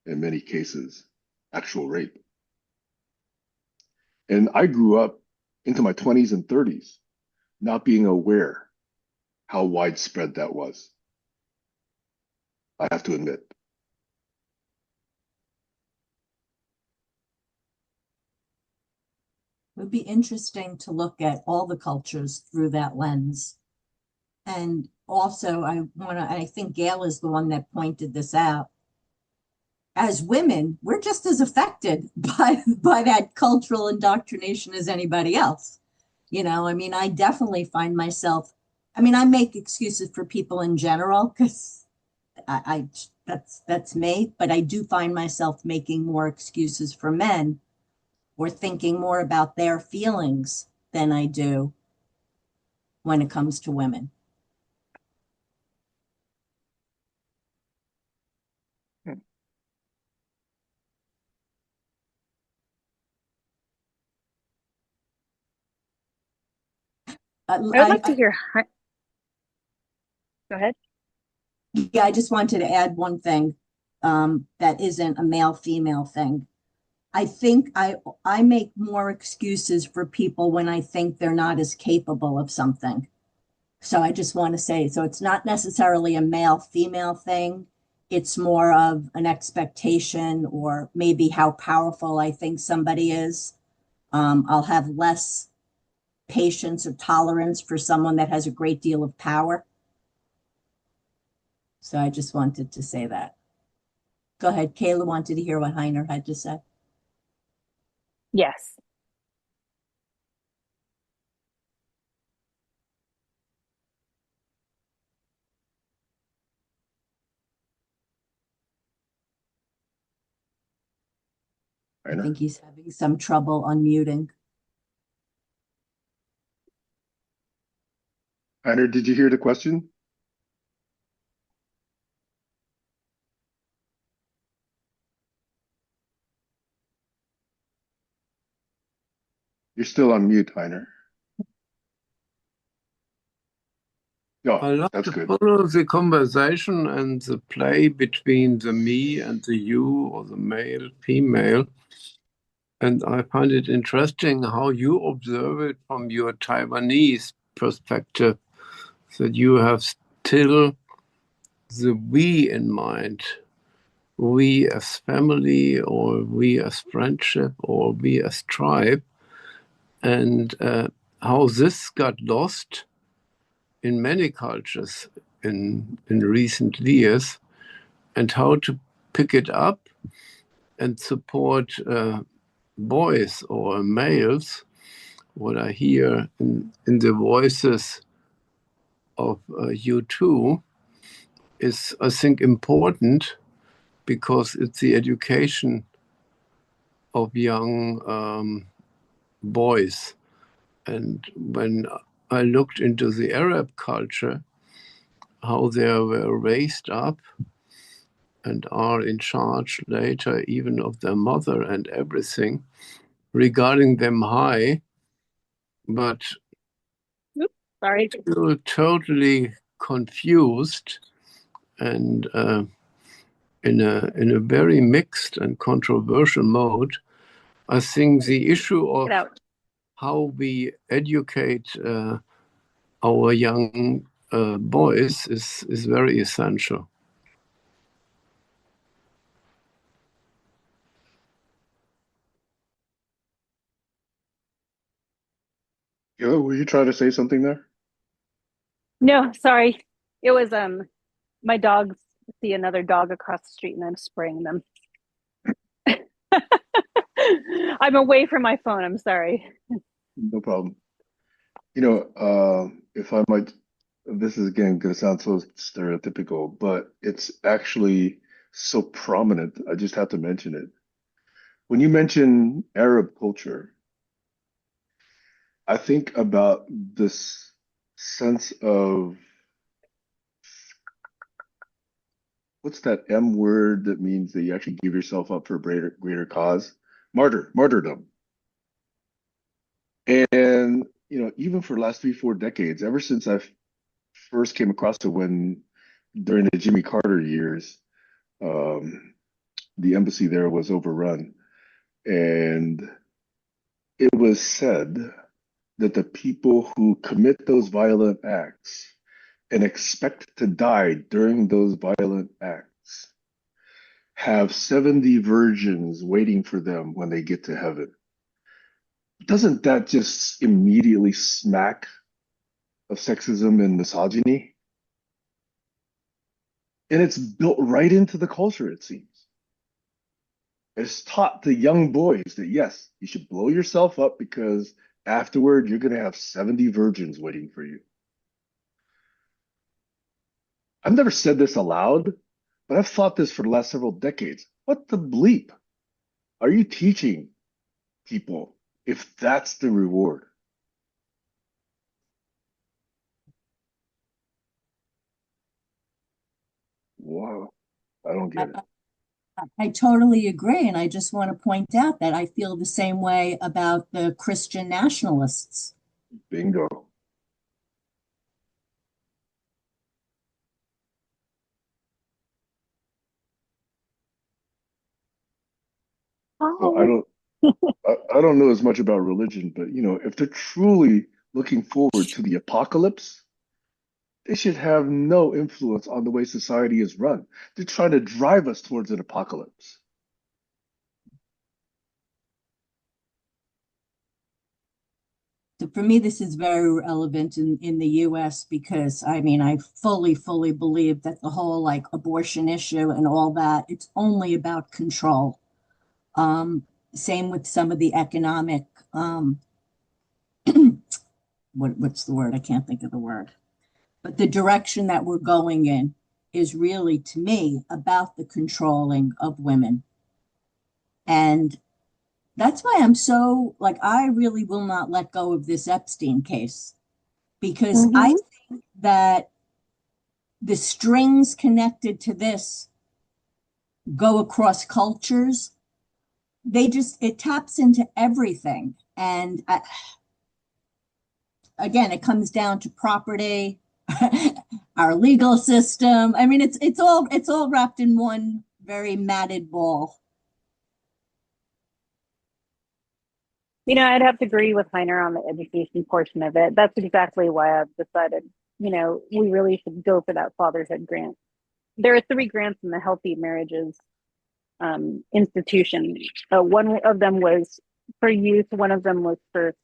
in many cases, actual rape. And I grew up into my 20s and 30s not being aware how widespread that was. I have to admit. It would be interesting to look at all the cultures through that lens and also, I think Gail is the one that pointed this out. As women, we're just as affected by that cultural indoctrination as anybody else. I mean, I definitely find myself, I mean, I make excuses for people in general because I that's me, but I do find myself making more excuses for men or thinking more about their feelings than I do when it comes to women. I would like to hear. Go ahead. Yeah, I just wanted to add one thing that isn't a male-female thing. I think I make more excuses for people when I think they're not as capable of something. So I just want to say, so it's not necessarily a male-female thing. It's more of an expectation or maybe how powerful I think somebody is. I'll have less patience or tolerance for someone that has a great deal of power. So I just wanted to say that. Go ahead. Kayla wanted to hear what Heiner had to say. Yes. I think he's having some trouble unmuting. Heiner, did you hear the question? You're still on mute, Heiner. I Yeah, like that's to good. follow the conversation and the play between the me and the you, or the male, female. And I find it interesting how you observe it from your Taiwanese perspective, that you have still the we in mind. We as family, or we as friendship, or we as tribe, and how this got lost in many cultures in recent years, and how to pick it up and support boys or males. What I hear in the voices of you two is, I think, important, because it's the education of young boys. And when I looked into the Arab culture, how they were raised up and are in charge later even of their mother and everything, regarding them high, but Oops, sorry. still totally confused and in a very mixed and controversial mode. I think the issue of how we educate our young boys is very essential. Kayla, were you trying to say something there? No, sorry. It was my dogs see another dog across the street and I'm spraying them. I'm away from my phone. I'm sorry. No problem. If I might, this is again going to sound so stereotypical, but it's actually so prominent. I just have to mention it. When you mention Arab culture, I think about this sense of what's that M word that means that you actually give yourself up for a greater cause? Martyrdom. And, even for the last 3, 4 decades, ever since I first came across it when during the Jimmy Carter years, um, the embassy there was overrun. And it was said that the people who commit those violent acts and expect to die during those violent acts have 70 virgins waiting for them when they get to heaven. Doesn't that just immediately smack of sexism and misogyny? And it's built right into the culture, it seems. It's taught to young boys that yes, you should blow yourself up because afterward you're going to have 70 virgins waiting for you. I've never said this aloud, but I've thought this for the last several decades. What the bleep are you teaching people if that's the reward? Wow, I don't I, get it. I totally agree. And I just want to point out that I feel the same way about the Christian nationalists. Bingo. So Oh, I don't know as much about religion, but if they're truly looking forward to the apocalypse, they should have no influence on the way society is run. They're trying to drive us towards an apocalypse. So for me, this is very relevant in the US because I mean, I fully believe that the whole like abortion issue and all that, it's only about control. Um, Same with some of the economic, what's the word? I can't think of the word. But the direction that we're going in is really, to me, about the controlling of women. And that's why I'm so like, I really will not let go of this Epstein case because I mhm. think that the strings connected to this go across cultures. It taps into everything. And again, it comes down to property, our legal system. I mean, it's all wrapped in one very matted ball. I'd have to agree with Heiner on the education portion of it. That's exactly why I've decided, we really should go for that fatherhood grant. There are three grants in the Healthy Marriages institution. One of them was for youth, one of them was for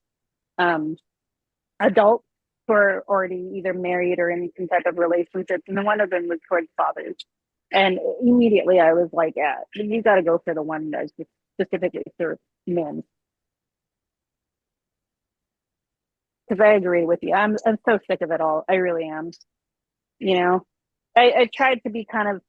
um, adults who are already either married or in some type of relationship, and then one of them was towards fathers. And immediately I was like, yeah, you got to go for the one that's specifically for men. Because I agree with you. I'm so sick of it all. I really am. You know, I tried to be kind of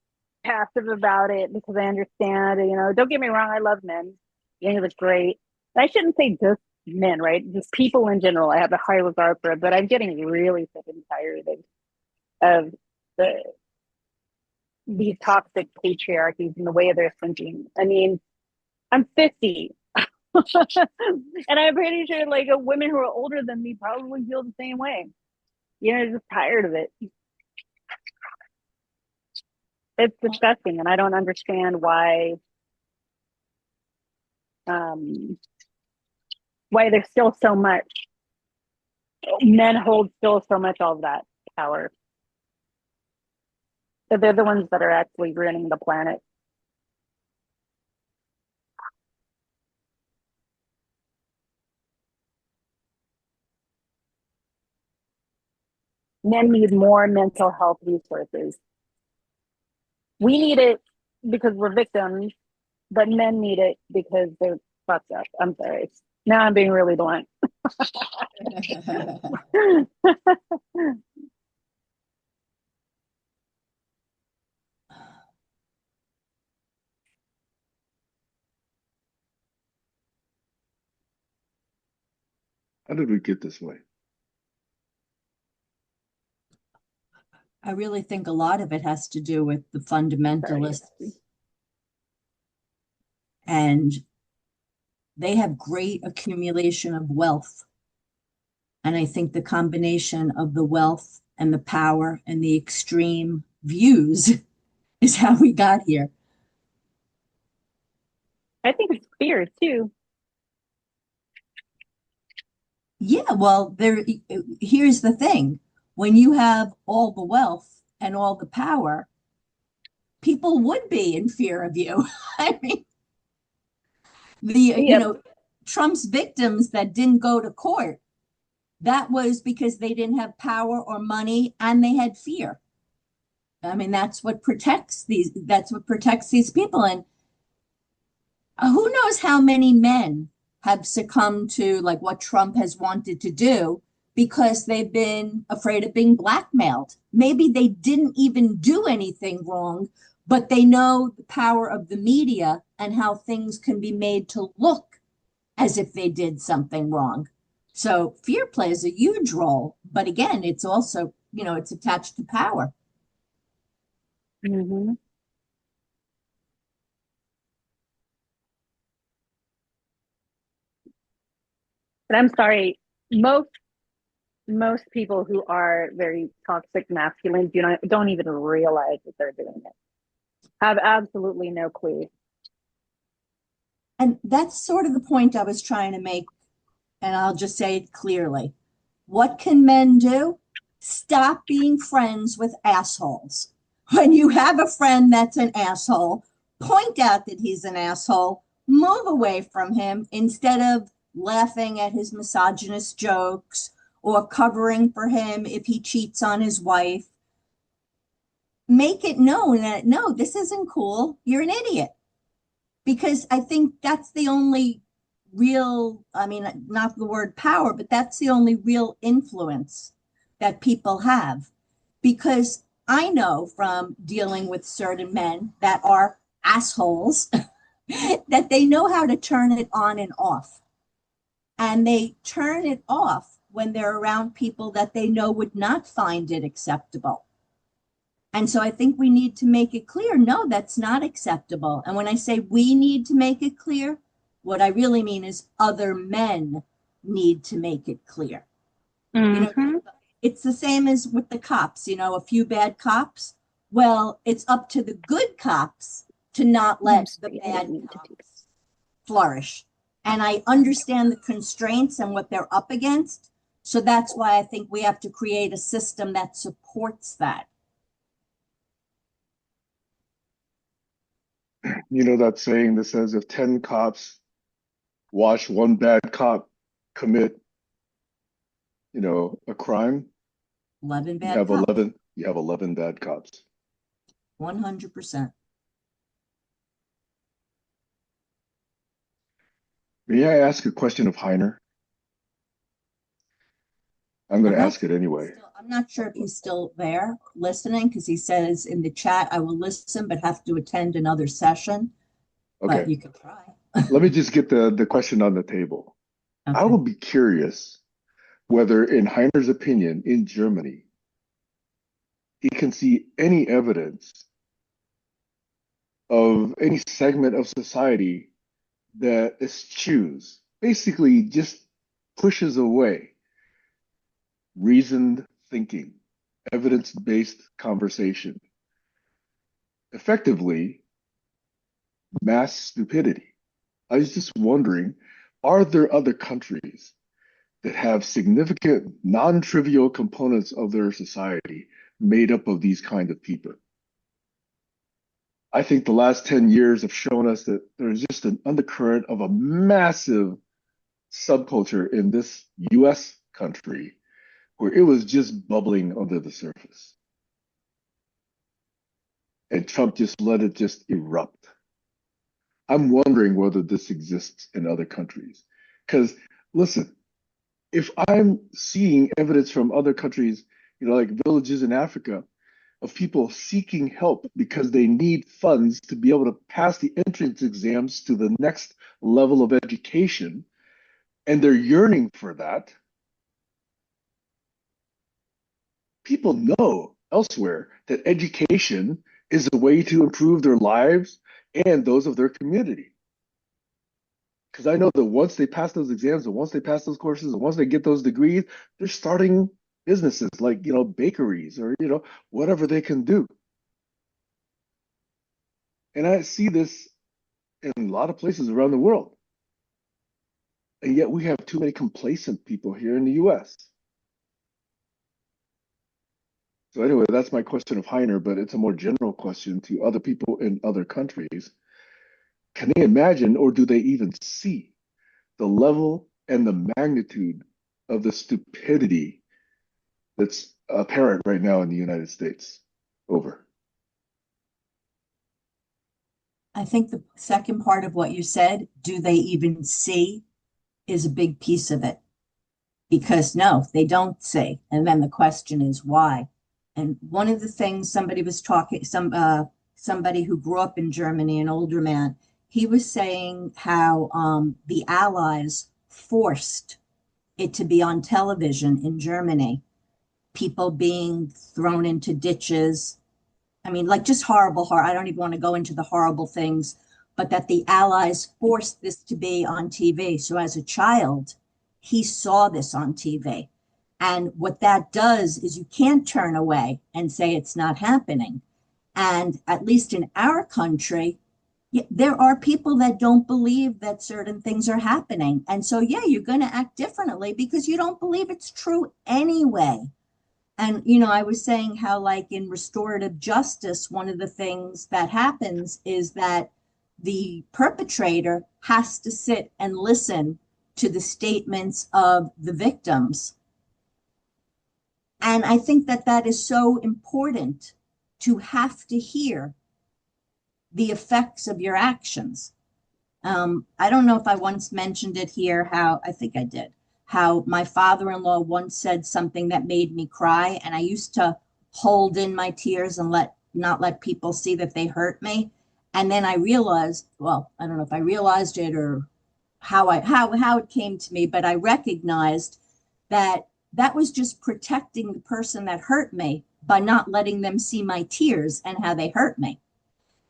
passive about it because I understand. Don't get me wrong. I love men. I think it's great. I shouldn't say just men, right? Just people in general. I have a high regard for it, but I'm getting really sick and tired of the these toxic patriarchies and the way they're thinking. I mean, I'm 50. And I'm pretty sure like women who are older than me probably feel the same way. Just tired of it. It's disgusting, and I don't understand um, why there's still so much men hold still so much of that power. That they're the ones that are actually ruining the planet. Men need more mental health resources. We need it because we're victims, but men need it because they're fucked up. I'm sorry. Now I'm being really blunt. How did we get this way? I really think a lot of it has to do with the Sorry. fundamentalists, and they have great accumulation of wealth. And I think the combination of the wealth and the power and the extreme views is how we got here. I think it's fear too. Yeah, well, here's the thing. When you have all the wealth and all the power, people would be in fear of you. I mean, Yep. Trump's victims that didn't go to court, that was because they didn't have power or money and they had fear. I mean, that's what protects these people. And who knows how many men have succumbed to like what Trump has wanted to do because they've been afraid of being blackmailed. Maybe they didn't even do anything wrong, but they know the power of the media and how things can be made to look as if they did something wrong. So fear plays a huge role, but again, it's also, it's attached to power. Mm-hmm. But I'm sorry, most people who are very toxic masculine don't even realize that they're doing it. Have absolutely no clue. And that's sort of the point I was trying to make, and I'll just say it clearly. What can men do? Stop being friends with assholes. When you have a friend that's an asshole, point out that he's an asshole, move away from him instead of laughing at his misogynist jokes or covering for him if he cheats on his wife. Make it known that no, this isn't cool. You're an idiot. Because I think that's the only real, I mean, not the word power, but that's the only real influence that people have. Because I know from dealing with certain men that are assholes that they know how to turn it on and off. And they turn it off when they're around people that they know would not find it acceptable. And so I think we need to make it clear, no, that's not acceptable. And when I say we need to make it clear, what I really mean is other men need to make it clear. Mm-hmm. It's the same as with the cops, a few bad cops. Well, it's up to the good cops to not let the bad cops flourish. And I understand the constraints and what they're up against. So that's why I think we have to create a system that supports that. You know that saying that says if 10 cops watch one bad cop commit, a crime, 11 bad cops. you have 11 bad cops. 100%. May I ask a question of Heiner? I'm going to ask it anyway. I'm not sure if he's still there listening because he says in the chat, I will listen, but have to attend another session. Okay. But you can try. Let me just get the question on the table. I Okay. will be curious whether, in Heiner's opinion, in Germany, he can see any evidence of any segment of society that eschews, basically just pushes away reasoned thinking, evidence-based conversation, effectively mass stupidity. I was just wondering, are there other countries that have significant non-trivial components of their society made up of these kind of people? I think the last 10 years have shown us that there's just an undercurrent of a massive subculture in this US country where it was just bubbling under the surface. And Trump just let it just erupt. I'm wondering whether this exists in other countries. Because listen, if I'm seeing evidence from other countries, like villages in Africa, of people seeking help because they need funds to be able to pass the entrance exams to the next level of education, and they're yearning for that. People know elsewhere that education is a way to improve their lives and those of their community. Because I know that once they pass those exams and once they pass those courses and once they get those degrees, they're starting businesses like, bakeries or, whatever they can do. And I see this in a lot of places around the world. And yet we have too many complacent people here in the US. So anyway, that's my question of Heiner, but it's a more general question to other people in other countries. Can they imagine, or do they even see the level and the magnitude of the stupidity that's apparent right now in the United States? Over. I think the second part of what you said, do they even see, is a big piece of it. Because no, they don't see. And then the question is why. And one of the things somebody was talking, somebody who grew up in Germany, an older man, he was saying how the Allies forced it to be on television in Germany, people being thrown into ditches. I mean, like just horrible. I don't even want to go into the horrible things, but that the Allies forced this to be on TV. So as a child, he saw this on TV. And what that does is you can't turn away and say it's not happening. And at least in our country, there are people that don't believe that certain things are happening. And so, yeah, you're going to act differently because you don't believe it's true anyway. And, I was saying how, like in restorative justice, one of the things that happens is that the perpetrator has to sit and listen to the statements of the victims. And I think that that is so important to have to hear the effects of your actions. I don't know if I once mentioned it here, how I think I did, how my father-in-law once said something that made me cry, and I used to hold in my tears and not let people see that they hurt me. And then I realized, well, I don't know if I realized it or how it came to me, but I recognized that that was just protecting the person that hurt me by not letting them see my tears and how they hurt me.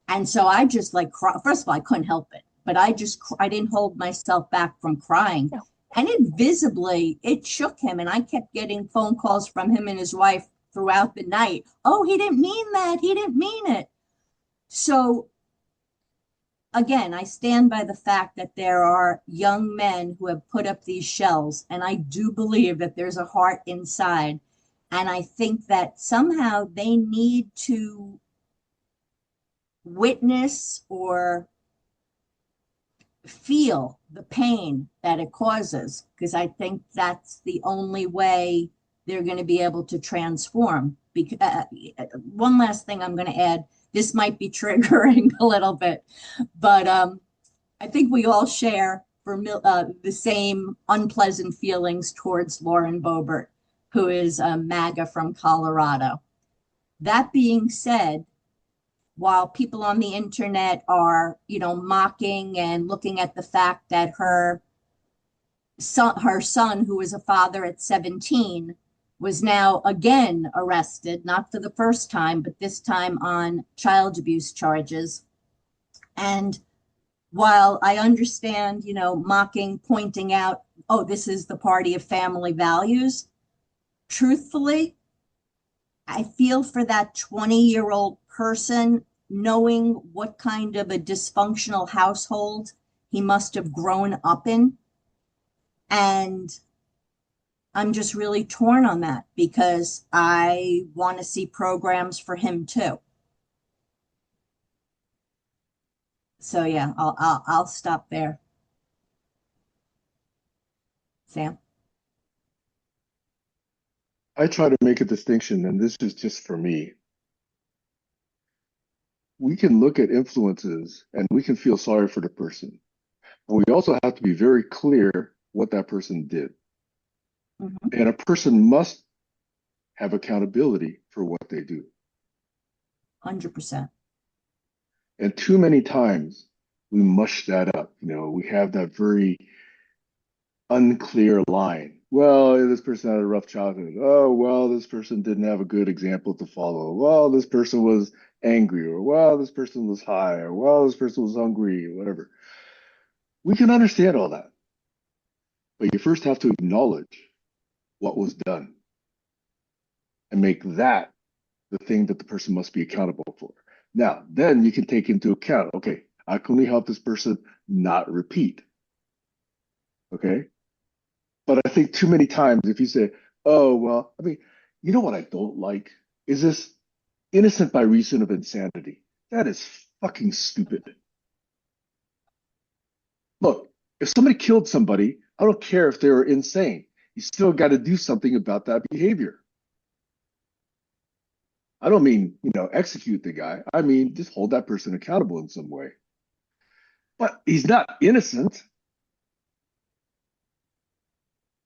And so I just like first of all, I couldn't help it, but I didn't hold myself back from crying. No. And it shook him. And I kept getting phone calls from him and his wife throughout the night. Oh, he didn't mean that. He didn't mean it. So again, I stand by the fact that there are young men who have put up these shells. And I do believe that there's a heart inside. And I think that somehow they need to witness or feel the pain that it causes, because I think that's the only way they're going to be able to transform. Because one last thing I'm going to add, this might be triggering a little bit, but I think we all share the same unpleasant feelings towards Lauren Boebert, who is a MAGA from Colorado. That being said, while people on the internet are, mocking and looking at the fact that her son, who was a father at 17, was now again arrested, not for the first time, but this time on child abuse charges. And while I understand, mocking, pointing out, oh, this is the party of family values, truthfully, I feel for that 20-year-old person, knowing what kind of a dysfunctional household he must have grown up in. And I'm just really torn on that because I want to see programs for him too. So yeah, I'll stop there. Sam? I try to make a distinction, and this is just for me. We can look at influences and we can feel sorry for the person. But we also have to be very clear what that person did. Mhm. And a person must have accountability for what they do. 100%. And too many times we mush that up. We have that very unclear line. Well, this person had a rough childhood. Oh, well, this person didn't have a good example to follow. Well, this person was angry, or well, this person was high, or well, this person was hungry, or whatever. We can understand all that. But you first have to acknowledge what was done and make that the thing that the person must be accountable for. Now, then you can take into account, okay, how can we help this person not repeat? Okay. But I think too many times if you say, oh, well, you know what I don't like is this innocent by reason of insanity. That is fucking stupid. Look, if somebody killed somebody, I don't care if they were insane. You still got to do something about that behavior. I don't mean, execute the guy. I mean, just hold that person accountable in some way. but he's not innocent.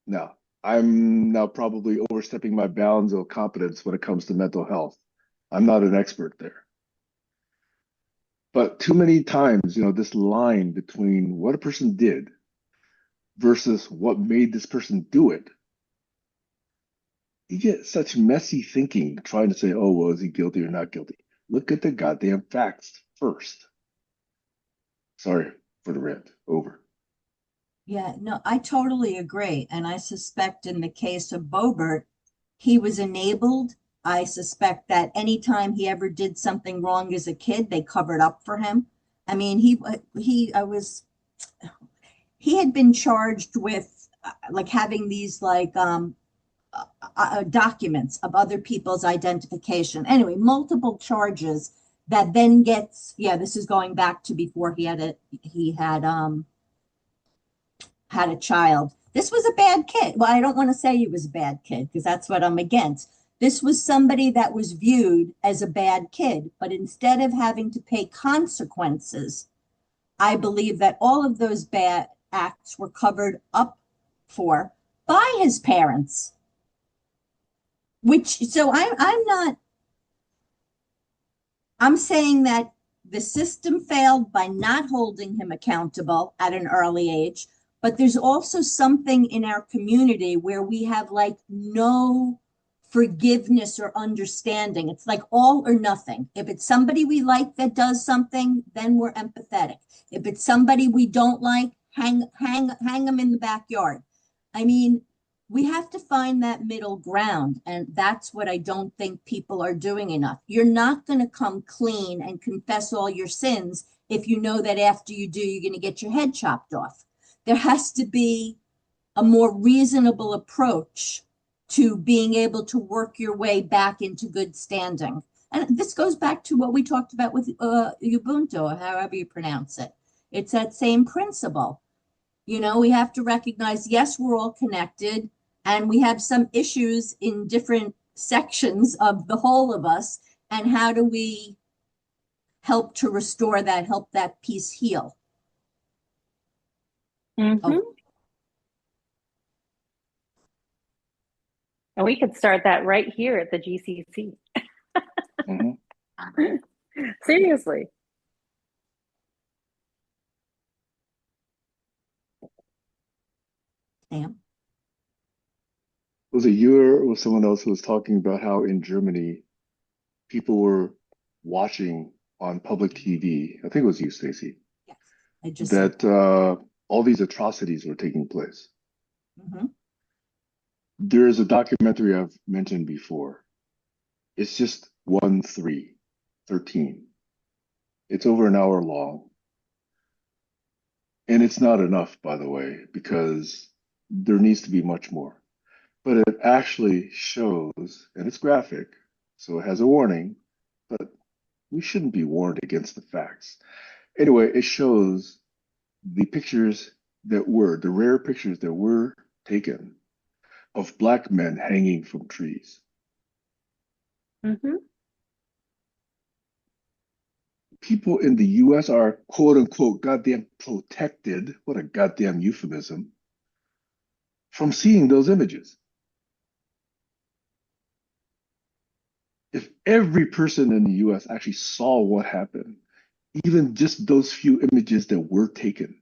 No, I'm now probably overstepping my bounds of competence when it comes to mental health. I'm not an expert there. But too many times, this line between what a person did versus what made this person do it, you get such messy thinking trying to say, oh, well, is he guilty or not guilty? Look at the goddamn facts first. Sorry for the rant. Over. Yeah, no, I totally agree. And I suspect in the case of Bobert, he was enabled. I suspect that anytime he ever did something wrong as a kid, they covered up for him. I mean, he had been charged with like having these documents of other people's identification. Anyway, multiple charges that then gets, yeah, this is going back to before he had a child. This was a bad kid. Well, I don't want to say he was a bad kid because that's what I'm against. This was somebody that was viewed as a bad kid, but instead of having to pay consequences, I believe that all of those bad acts were covered up for by his parents. I'm saying that the system failed by not holding him accountable at an early age, but there's also something in our community where we have like no forgiveness or understanding. It's like all or nothing. If it's somebody we like that does something, then we're empathetic. If it's somebody we don't like, hang them in the backyard. I mean, we have to find that middle ground. And that's what I don't think people are doing enough. You're not going to come clean and confess all your sins if you know that after you do, you're going to get your head chopped off. There has to be a more reasonable approach to being able to work your way back into good standing. And this goes back to what we talked about with Ubuntu, or however you pronounce it. It's that same principle. We have to recognize, yes, we're all connected and we have some issues in different sections of the whole of us. And how do we help to restore that, help that piece heal? Mm-hmm. Oh, And we could start that right here at the GCC. Mm-hmm. Seriously. Sam? Was it you or was someone else who was talking about how in Germany people were watching on public TV? I think it was you, Stacey, Yes, I just said. that all these atrocities were taking place. Mm-hmm. There is a documentary I've mentioned before. It's just 13. It's over an hour long. And it's not enough, by the way, because there needs to be much more. But it actually shows, and it's graphic, so it has a warning, but we shouldn't be warned against the facts. Anyway, it shows the the rare pictures that were taken of Black men hanging from trees. Mm-hmm. People in the US are quote unquote goddamn protected, what a goddamn euphemism, from seeing those images. If every person in the US actually saw what happened, even just those few images that were taken,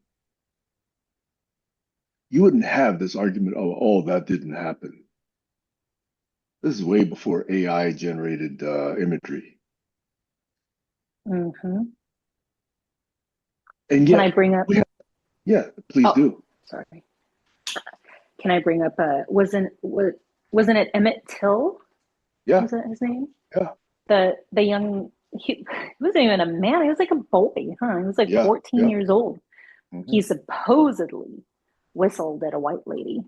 you wouldn't have this argument, oh, that didn't happen. This is way before AI generated imagery. Mm-hmm. And Can I yet, bring up? yeah, please Oh, do. sorry. Can I bring up? Wasn't it Emmett Till? Yeah, Was that his name? yeah, The young. He wasn't even a man. He was like a boy, huh? He was like yeah, 14 yeah. years old. Hmm. He supposedly whistled at a white lady,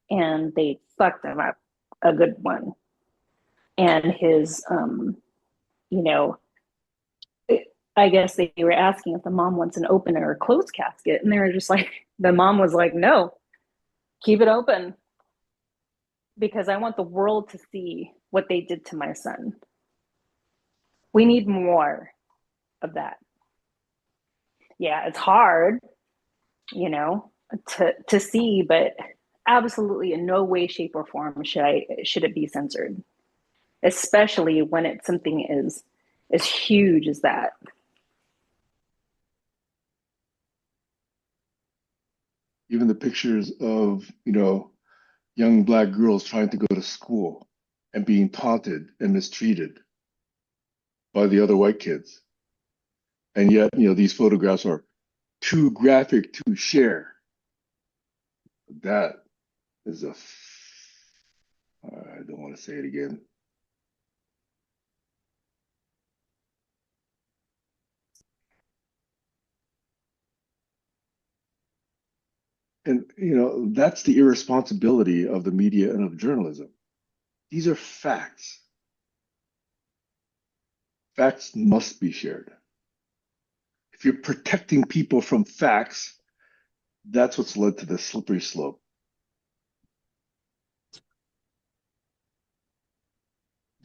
and they fucked him up a good one. And his, you know, I guess they were asking if the mom wants an open or a closed casket, and they were just like, the mom was like, no, keep it open because I want the world to see what they did to my son. We need more of that. yeah, it's hard, you know, to see, but absolutely in no way, shape, or form should it be censored, especially when it's something as huge as that. Even the pictures of, young black girls trying to go to school and being taunted and mistreated by the other white kids. And yet, these photographs are too graphic to share. That is I don't want to say it again. And, that's the irresponsibility of the media and of journalism. These are facts. Facts must be shared. If you're protecting people from facts, that's what's led to the slippery slope.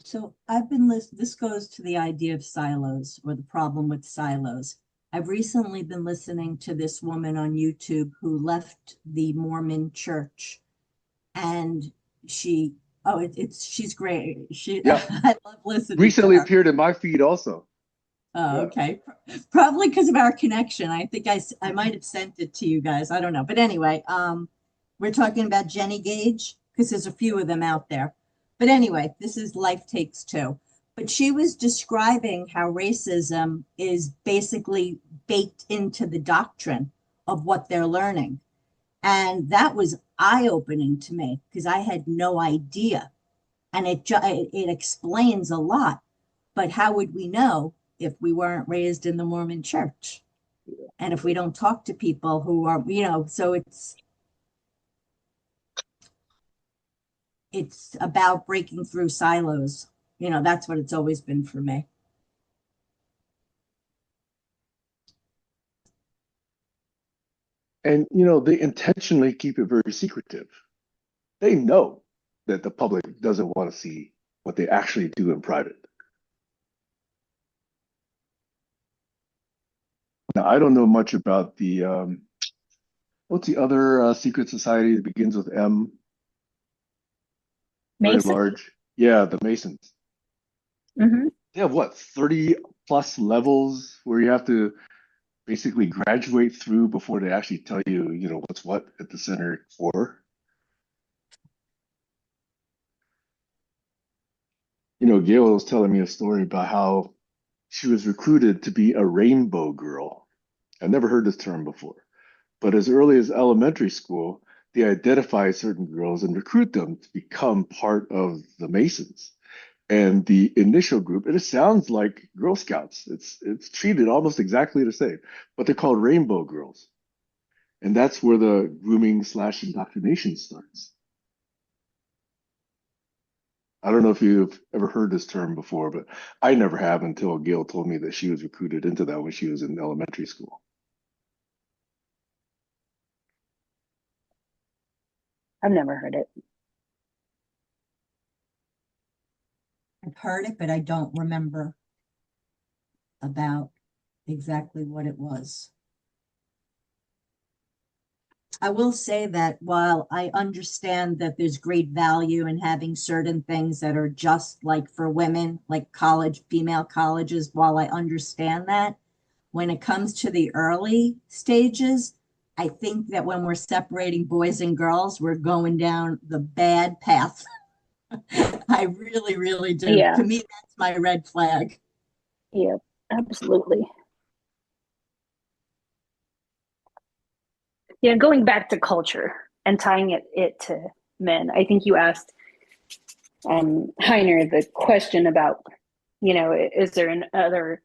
So I've been listening, this goes to the idea of silos or the problem with silos. I've recently been listening to this woman on YouTube who left the Mormon church, and she, oh, she's great. Yeah. I love listening Recently to her. appeared in my feed also. Oh, Yeah. okay. Probably because of our connection. I think I might have sent it to you guys. I don't know. But anyway, we're talking about Jenny Gage because there's a few of them out there. But anyway, this is Life Takes Two. But she was describing how racism is basically baked into the doctrine of what they're learning. And that was eye-opening to me because I had no idea. And it explains a lot. But how would we know if we weren't raised in the Mormon church? And if we don't talk to people who are, so it's about breaking through silos. That's what it's always been for me. And, they intentionally keep it very secretive. They know that the public doesn't want to see what they actually do in private. Now, I don't know much about what's the other secret society that begins with M, very Mason. large? Yeah, the Masons. Mm-hmm. They have what, 30 plus levels where you have to basically graduate through before they actually tell you, what's what at the center for. Gail was telling me a story about how she was recruited to be a rainbow girl. I've never heard this term before, but as early as elementary school, they identify certain girls and recruit them to become part of the Masons. And the initial group, it sounds like Girl Scouts. It's treated almost exactly the same, but they're called rainbow girls. And that's where the grooming slash indoctrination starts. I don't know if you've ever heard this term before, but I never have until Gail told me that she was recruited into that when she was in elementary school. I've never heard it. I've heard it, but I don't remember about exactly what it was. I will say that while I understand that there's great value in having certain things that are just like for women, like female colleges, while I understand that, when it comes to the early stages, I think that when we're separating boys and girls, we're going down the bad path. I really, really do. Yeah. To me, that's my red flag. Yeah, absolutely. Yeah, going back to culture and tying it to men, I think you asked Heiner the question about, is there in other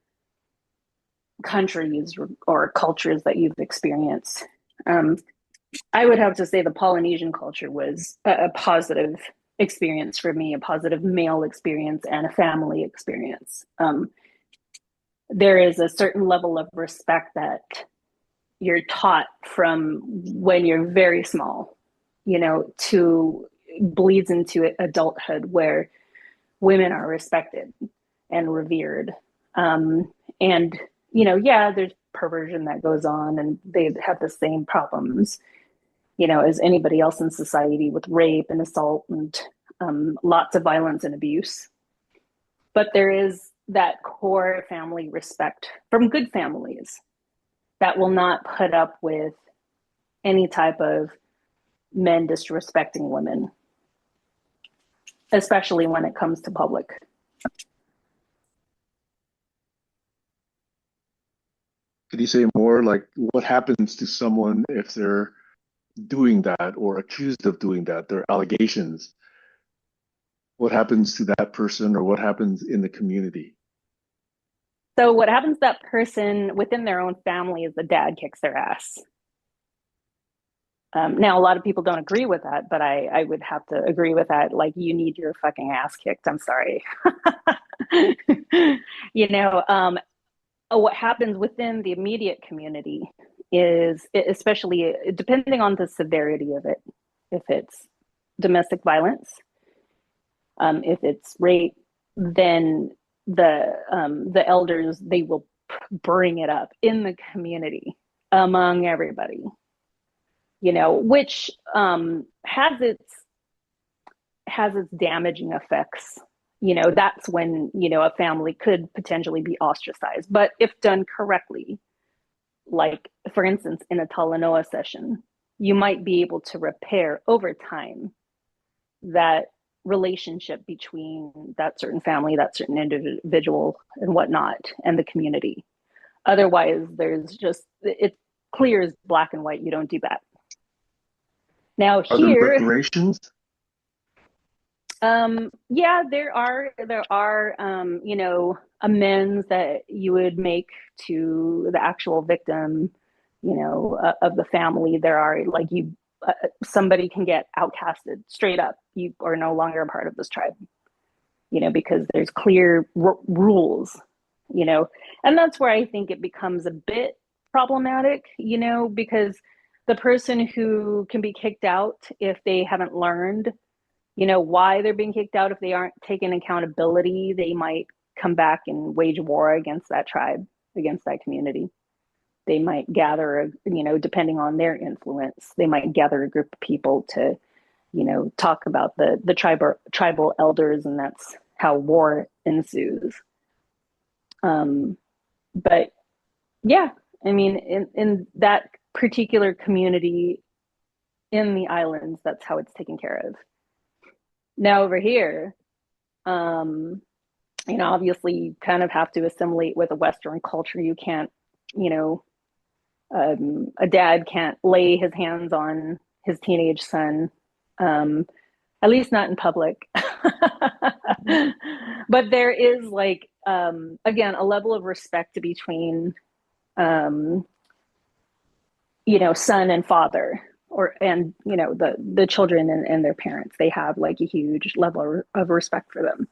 countries or cultures that you've experienced? I would have to say the Polynesian culture was a positive experience for me, a positive male experience and a family experience. There is a certain level of respect that you're taught from when you're very small, to bleeds into adulthood where women are respected and revered. And, yeah, perversion that goes on, and they have the same problems, you know, as anybody else in society with rape and assault and lots of violence and abuse. But there is that core family respect from good families that will not put up with any type of men disrespecting women, especially when it comes to public. Could you say more, like what happens to someone if they're doing that or accused of doing that? Their allegations. What happens to that person, or what happens in the community? So what happens to that person within their own family is the dad kicks their ass. Now, a lot of people don't agree with that, but I would have to agree with that. Like, you need your fucking ass kicked. I'm sorry. You know, what happens within the immediate community is, especially depending on the severity of it, if it's domestic violence, if it's rape, then the elders, they will bring it up in the community among everybody, you know, which has its damaging effects. You know, that's when, you know, a family could potentially be ostracized. But if done correctly, like for instance, in a Talanoa session, you might be able to repair over time that relationship between that certain family, that certain individual and whatnot, and the community. Otherwise, there's just, it's clear as black and white. You don't do that. Now Are there here, reparations? yeah, there are, you know, amends that you would make to the actual victim, you know, of the family. There are like somebody can get outcasted straight up. You are no longer a part of this tribe, you know, because there's clear rules, you know, and that's where I think it becomes a bit problematic, you know, because the person who can be kicked out if they haven't learned, you know, why they're being kicked out, if they aren't taking accountability, they might come back and wage war against that tribe, against that community. They might gather, you know, depending on their influence, they might gather a group of people to, you know, talk about the tribal elders, and that's how war ensues. But yeah, I mean, in that particular community in the islands, that's how it's taken care of. Now over here, you know, obviously you kind of have to assimilate with a Western culture. You can't, you know, a dad can't lay his hands on his teenage son, at least not in public. But there is like, again, a level of respect between, um, you know, son and father, and you know, the children and their parents. They have like a huge level of respect for them.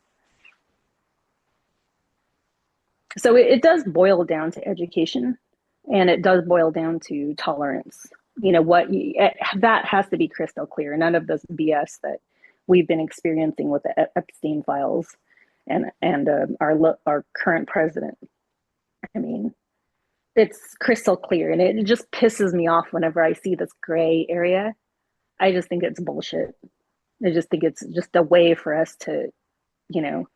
So it does boil down to education, and it does boil down to tolerance. You know what, that has to be crystal clear. None of this BS that we've been experiencing with the Epstein files and our current president. I mean, it's crystal clear, and it just pisses me off whenever I see this gray area. I just think it's bullshit. I just think it's just a way for us to, you know,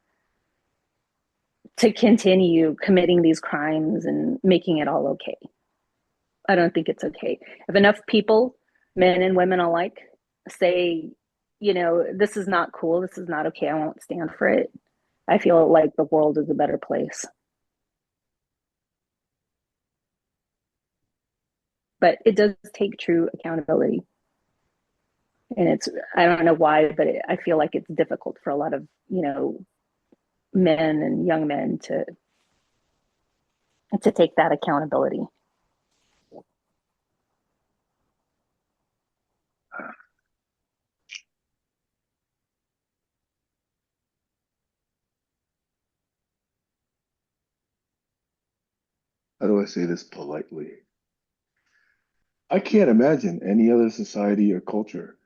to continue committing these crimes and making it all okay. I don't think it's okay. If enough people, men and women alike, say, you know, this is not cool, this is not okay, I won't stand for it, I feel like the world is a better place. But it does take true accountability. And it's, I don't know why, but I feel like it's difficult for a lot of, you know, men and young men to take that accountability. How do I say this politely? I can't imagine any other society or culture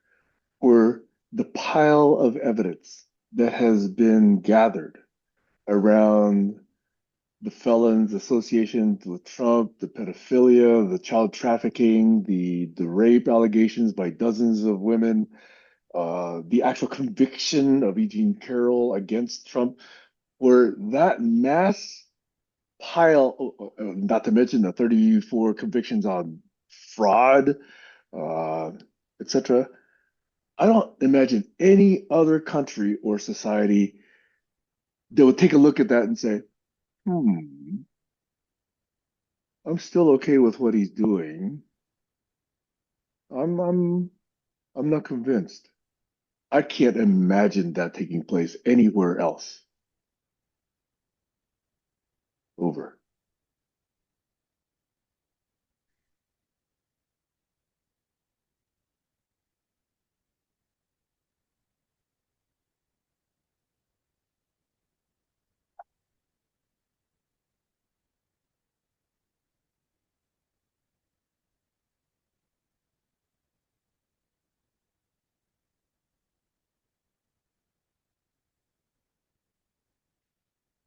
where the pile of evidence that has been gathered around the felons associations with Trump, the pedophilia, the child trafficking, the rape allegations by dozens of women, the actual conviction of Eugene Carroll against Trump, where that mass pile, not to mention the 34 convictions on fraud, uh, etc. I don't imagine any other country or society that would take a look at that and say, hmm, I'm still okay with what he's doing. I'm I'm I'm not convinced. I can't imagine that taking place anywhere else. Over.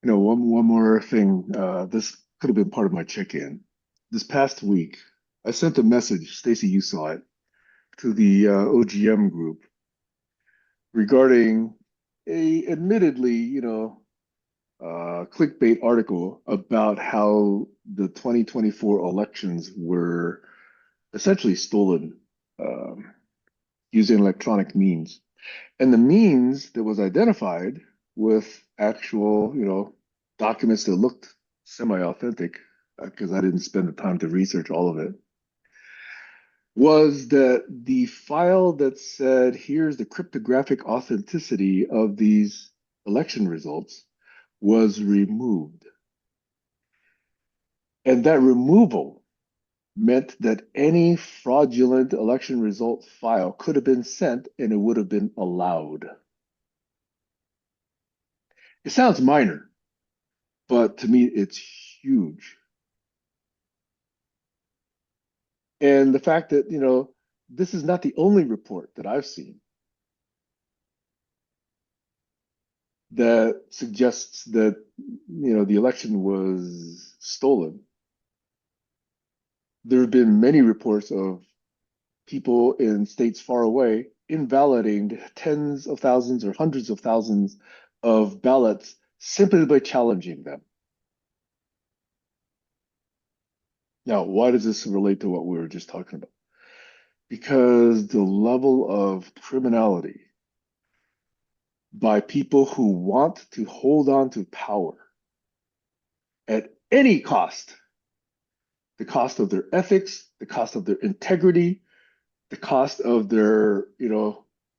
One more thing. This could have been part of my check-in. This past week, I sent a message, Stacey, you saw it, to the OGM group regarding a admittedly, clickbait article about how the 2024 elections were essentially stolen using electronic means. And the means that was identified with actual, documents that looked semi-authentic, because I didn't spend the time to research all of it, was that the file that said, here's the cryptographic authenticity of these election results was removed. And that removal meant that any fraudulent election result file could have been sent and it would have been allowed. It sounds minor, but to me, it's huge. And the fact that, this is not the only report that I've seen that suggests that, the election was stolen. There have been many reports of people in states far away invalidating tens of thousands or hundreds of thousands of ballots simply by challenging them. Now, why does this relate to what we were just talking about? Because the level of criminality by people who want to hold on to power at any cost, the cost of their ethics, the cost of their integrity, the cost of their,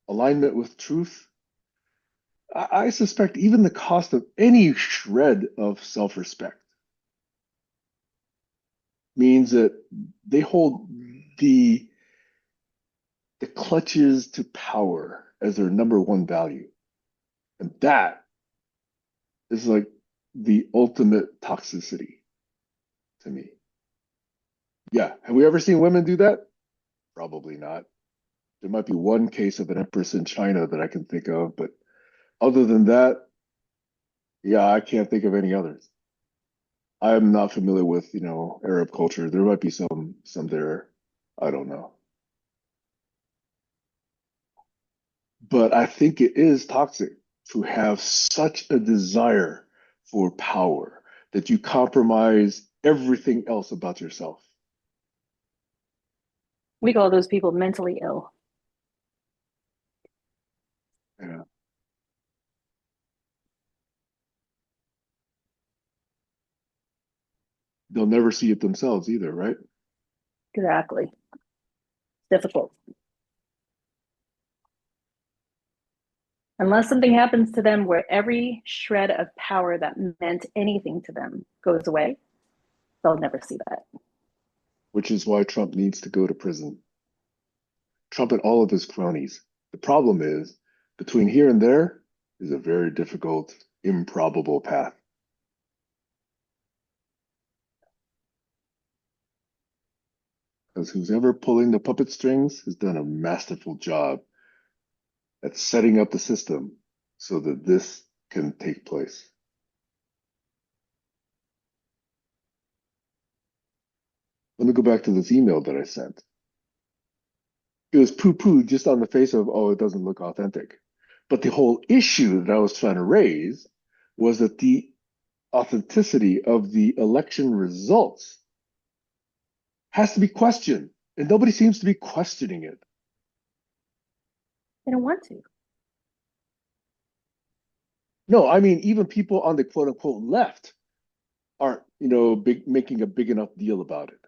alignment with truth. I suspect even the cost of any shred of self-respect means that they hold the clutches to power as their number one value. And that is like the ultimate toxicity to me. Yeah. Have we ever seen women do that? Probably not. There might be one case of an empress in China that I can think of, but other than that, yeah, I can't think of any others. I'm not familiar with, Arab culture. There might be some there. I don't know. But I think it is toxic to have such a desire for power that you compromise everything else about yourself. We call those people mentally ill. Yeah. They'll never see it themselves either, right? Exactly. Difficult. Unless something happens to them where every shred of power that meant anything to them goes away, they'll never see that. Which is why Trump needs to go to prison. Trump and all of his cronies. The problem is, between here and there is a very difficult, improbable path. Because who's ever pulling the puppet strings has done a masterful job at setting up the system so that this can take place. Let me go back to this email that I sent. It was poo-poo just on the face of, oh, it doesn't look authentic. But the whole issue that I was trying to raise was that the authenticity of the election results has to be questioned, and nobody seems to be questioning it. They don't want to. No, I mean, even people on the quote unquote left aren't, making a big enough deal about it.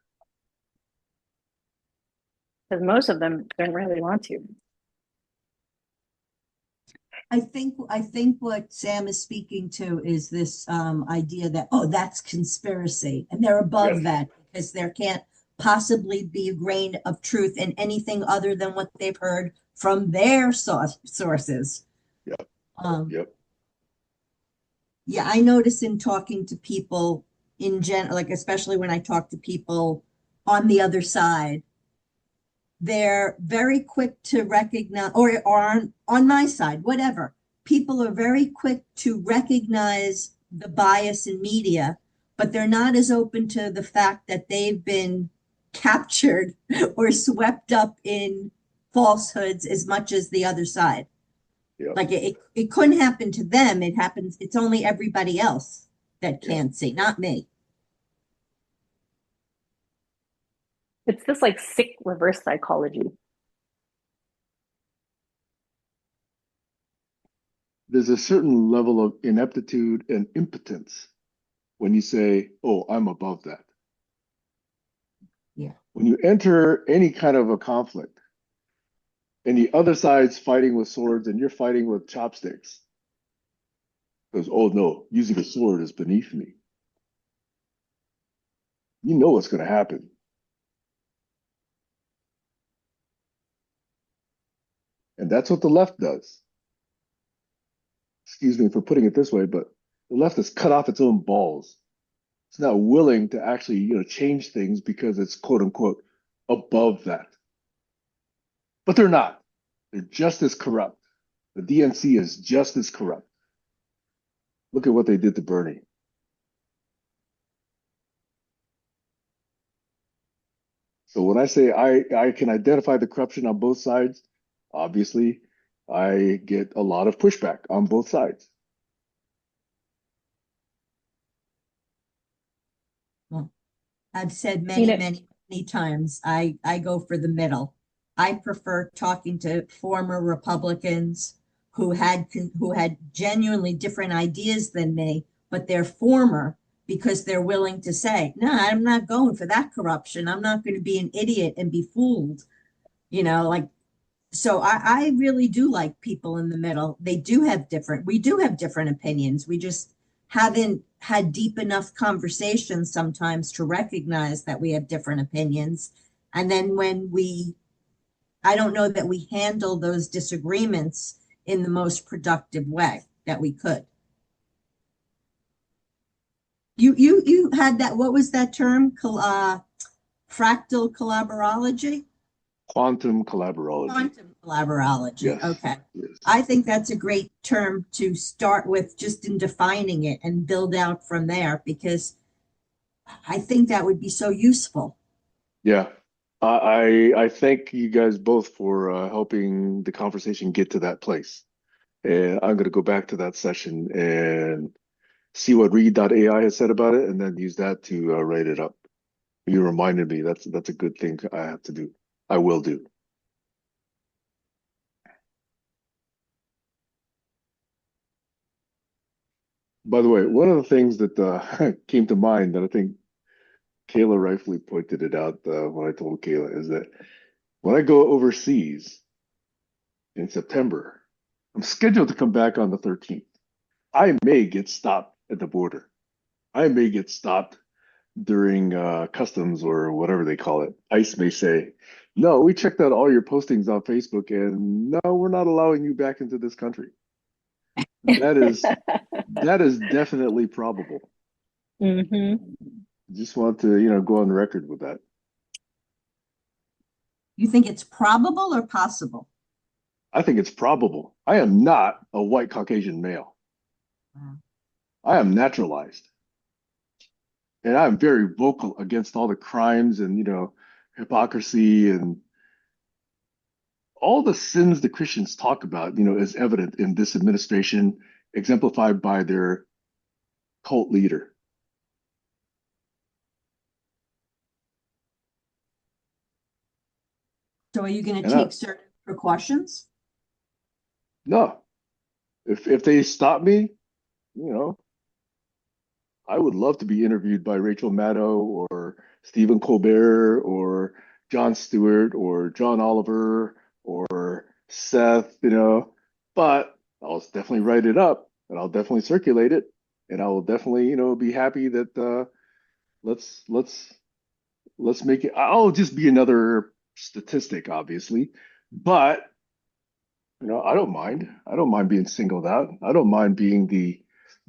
Because most of them don't really want to. I think what Sam is speaking to is this idea that, oh, that's conspiracy, and they're Yes. above that because there can't possibly be a grain of truth in anything other than what they've heard from their sources. Yep. Um, Yep. yeah, I notice in talking to people in general, like especially when I talk to people on the other side, they're very quick to recognize, or on my side, whatever. People are very quick to recognize the bias in media, but they're not as open to the fact that they've been captured or swept up in falsehoods as much as the other side. Yep. Like it couldn't happen to them. It happens. It's only everybody else that Yep. can't see, not me. It's this like sick reverse psychology. There's a certain level of ineptitude and impotence when you say, oh, I'm above that. Yeah. When you enter any kind of a conflict and the other side's fighting with swords and you're fighting with chopsticks, because, oh no, using a sword is beneath me. You know what's going to happen. And that's what the left does. Excuse me for putting it this way, but the left has cut off its own balls. It's not willing to actually, change things because it's quote unquote above that. But they're not. They're just as corrupt. The DNC is just as corrupt. Look at what they did to Bernie. So when I say I can identify the corruption on both sides, obviously I get a lot of pushback on both sides. Well, I've said You many, know, many, many times, I go for the middle. I prefer talking to former Republicans who had genuinely different ideas than me, but they're former because they're willing to say, no, I'm not going for that corruption. I'm not going to be an idiot and be fooled. Like, so I really do like people in the middle. We do have different opinions. We just haven't had deep enough conversations sometimes to recognize that we have different opinions. And then I don't know that we handle those disagreements in the most productive way that we could. You had that, what was that term? Fractal collaborology? Quantum collaborology. Quantum collaborology. Yes. Okay. Yes. I think that's a great term to start with just in defining it and build out from there because I think that would be so useful. Yeah. I thank you guys both for helping the conversation get to that place. And I'm going to go back to that session and see what read.ai has said about it and then use that to write it up. You reminded me that's a good thing I have to do. I will do. By the way, one of the things that came to mind that I think Kayla rightfully pointed it out when I told Kayla is that when I go overseas in September, I'm scheduled to come back on the 13th. I may get stopped at the border. I may get stopped during customs or whatever they call it. ICE may say, no, we checked out all your postings on Facebook and no, we're not allowing you back into this country. That is definitely probable. mm-hmm. Just want to, go on record with that. You think it's probable or possible? I think it's probable. I am not a white Caucasian male. Wow. I am naturalized. and I'm very vocal against all the crimes and, hypocrisy and all the sins the Christians talk about, is evident in this administration, exemplified by their cult leader. So are you going to And take certain precautions? no, if they stop me, you know, I would love to be interviewed by Rachel Maddow or Stephen Colbert or Jon Stewart or John Oliver or Seth, but I'll definitely write it up and I'll definitely circulate it and I will definitely, be happy that let's let's let's make it. I'll just be another statistic, obviously, but I don't mind. I don't mind being singled out. I don't mind being the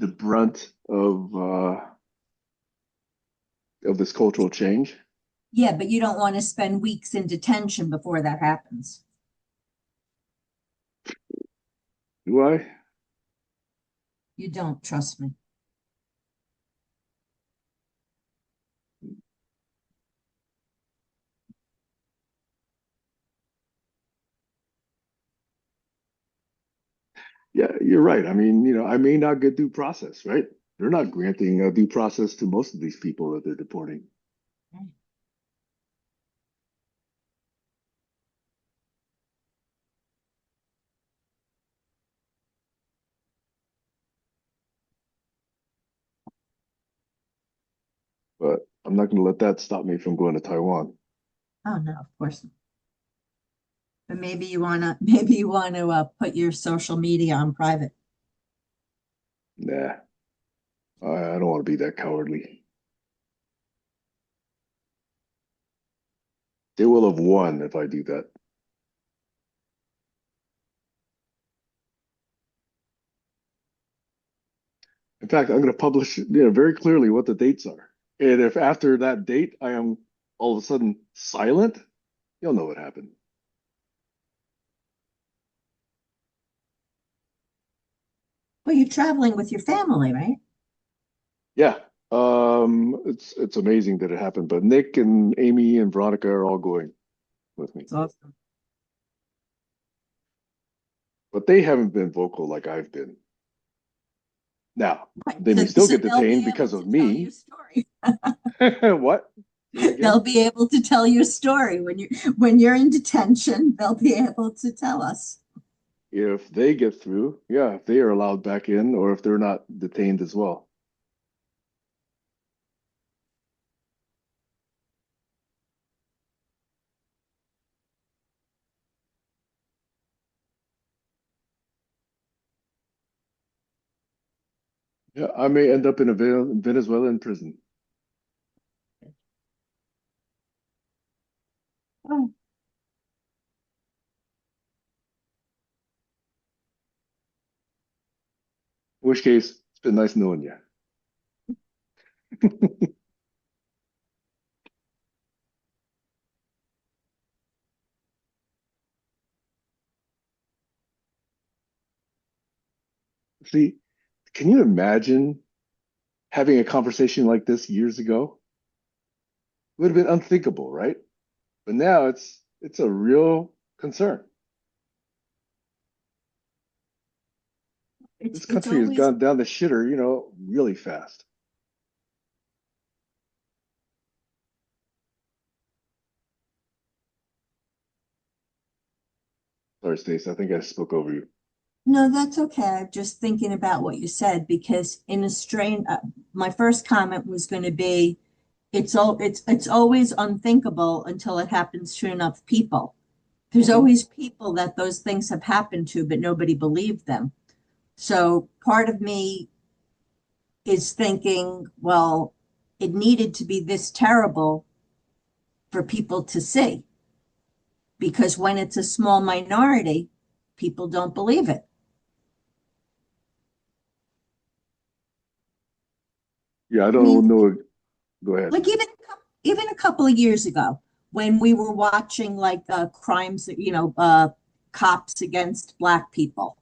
brunt of this cultural change. Yeah, but you don't want to spend weeks in detention before that happens. Do I? You don't, trust me. Yeah, you're right. I mean, I may not get due process, right? They're not granting due process to most of these people that they're deporting. But I'm not going to let that stop me from going to Taiwan. Oh, no, of course not. But maybe you wanna put your social media on private. Nah, I don't want to be that cowardly. They will have won if I do that. In fact, I'm going to publish, very clearly what the dates are. And if after that date I am all of a sudden silent, you'll know what happened. Well, you're traveling with your family, right? Yeah. It's amazing that it happened, but Nick and Amy and Veronica are all going with me. It's awesome. But they haven't been vocal like I've been. Now, Right. they may So, still so get they'll detained be able because of to tell your me. story. What? Say it They'll again? be able to tell your story when you're in detention. They'll be able to tell us. If they get through, yeah, if they are allowed back in or if they're not detained as well. Yeah, I may end up in a Venezuelan prison. Oh, In which case, it's been nice knowing you. See, can you imagine having a conversation like this years ago? It would have been unthinkable, right? But now it's a real concern. it's This it's country has always gone down the shitter, really fast. Sorry, Stacey, I think I spoke over you. no, that's okay. I'm just thinking about what you said because in a strain, my first comment was going to be, it's always unthinkable until it happens to enough people. There's Hmm. always people that those things have happened to, but nobody believed them. So part of me is thinking, well, it needed to be this terrible for people to see, because when it's a small minority, people don't believe it. Yeah, I I mean, don't know. Go ahead. like even a couple of years ago, when we were watching like crimes, cops against black people,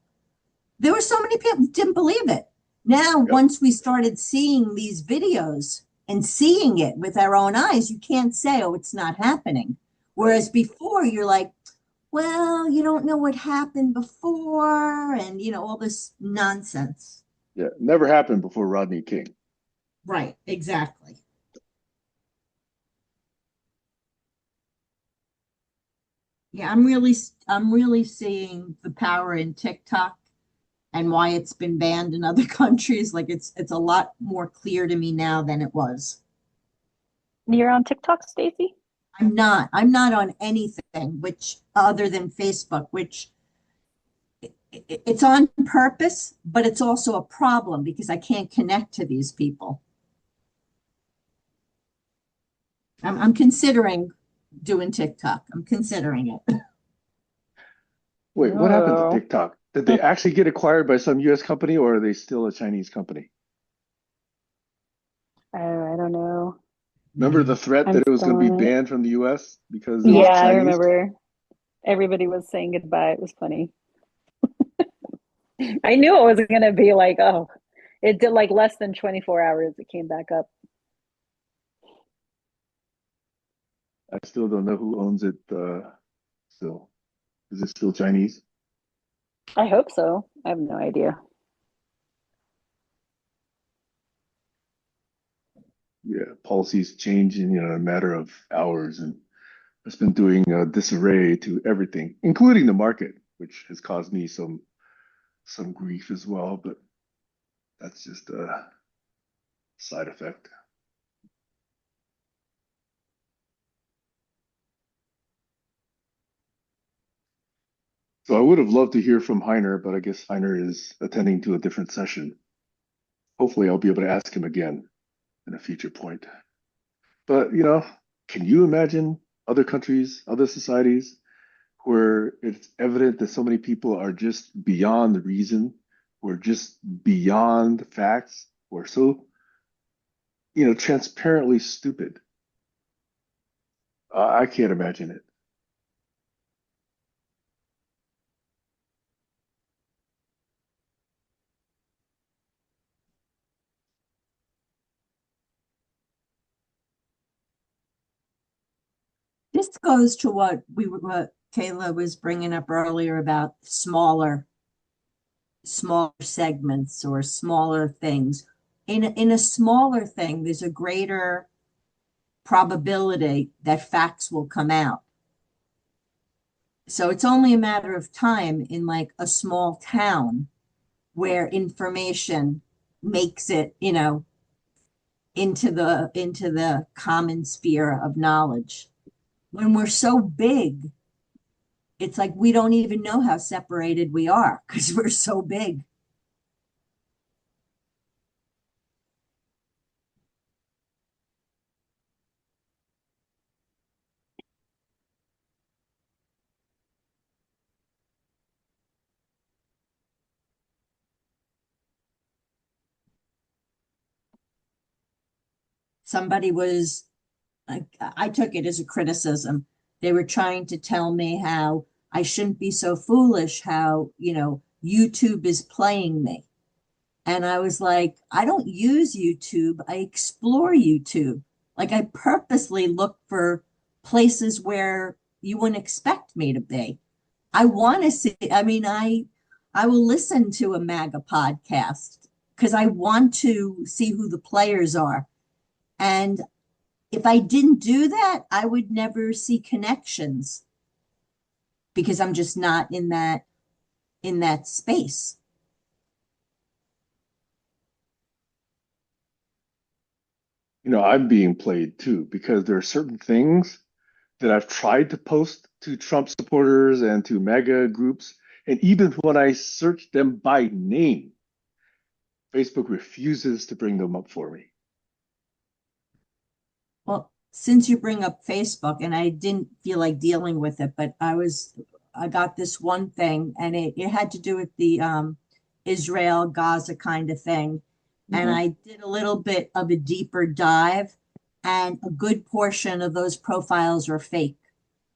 there were so many people that didn't believe it. Now, Yep. once we started seeing these videos, and seeing it with our own eyes, you can't say, oh, it's not happening. Whereas before, you're like, well, you don't know what happened before, and all this nonsense. Yeah, never happened before Rodney King. Right, exactly. Yeah, I'm really seeing the power in TikTok and why it's been banned in other countries. Like it's a lot more clear to me now than it was. You're on TikTok, Stacey? I'm not on anything which other than Facebook, which it's on purpose, but it's also a problem because I can't connect to these people. I'm considering doing TikTok. I'm considering it. Wait, what happened to Oh, TikTok? Did they actually get acquired by some US company or are they still a Chinese company? I don't know. Remember the threat I'm that it was still going to be on it. banned from the US because it was Yeah, Yes. I Chinese? remember everybody was saying goodbye. It was funny. I knew it was gonna be like, oh, it did like less than 24 hours. It came back up. I still don't know who owns it still. Is it still Chinese? I hope so. I have no idea. Yeah, policies change in a matter of hours, and it's been doing disarray to everything, including the market, which has caused me some grief as well. But that's just a side effect. So I would have loved to hear from Heiner, but I guess Heiner is attending to a different session. Hopefully, I'll be able to ask him again in a future point. But can you imagine other countries, other societies where it's evident that so many people are just beyond reason, or just beyond facts, or so, transparently stupid? I can't imagine it. This goes to what Kayla was bringing up earlier about smaller segments or smaller things. In a smaller thing, there's a greater probability that facts will come out. So it's only a matter of time in like a small town where information makes it, into the common sphere of knowledge. When we're so big, it's like we don't even know how separated we are because we're so big. Somebody was I took it as a criticism. They were trying to tell me how I shouldn't be so foolish, how, YouTube is playing me. And I was like, I don't use YouTube. I explore YouTube. Like I purposely look for places where you wouldn't expect me to be. I want to see, I mean, I will listen to a MAGA podcast because I want to see who the players are. And if I didn't do that, I would never see connections because I'm just not in that space. I'm being played too because there are certain things that I've tried to post to Trump supporters and to MAGA groups. And even when I search them by name, Facebook refuses to bring them up for me. Well, since you bring up Facebook, and I didn't feel like dealing with it, but I got this one thing, and it had to do with the Israel Gaza kind of thing. And Hmm. I did a little bit of a deeper dive, and a good portion of those profiles are fake.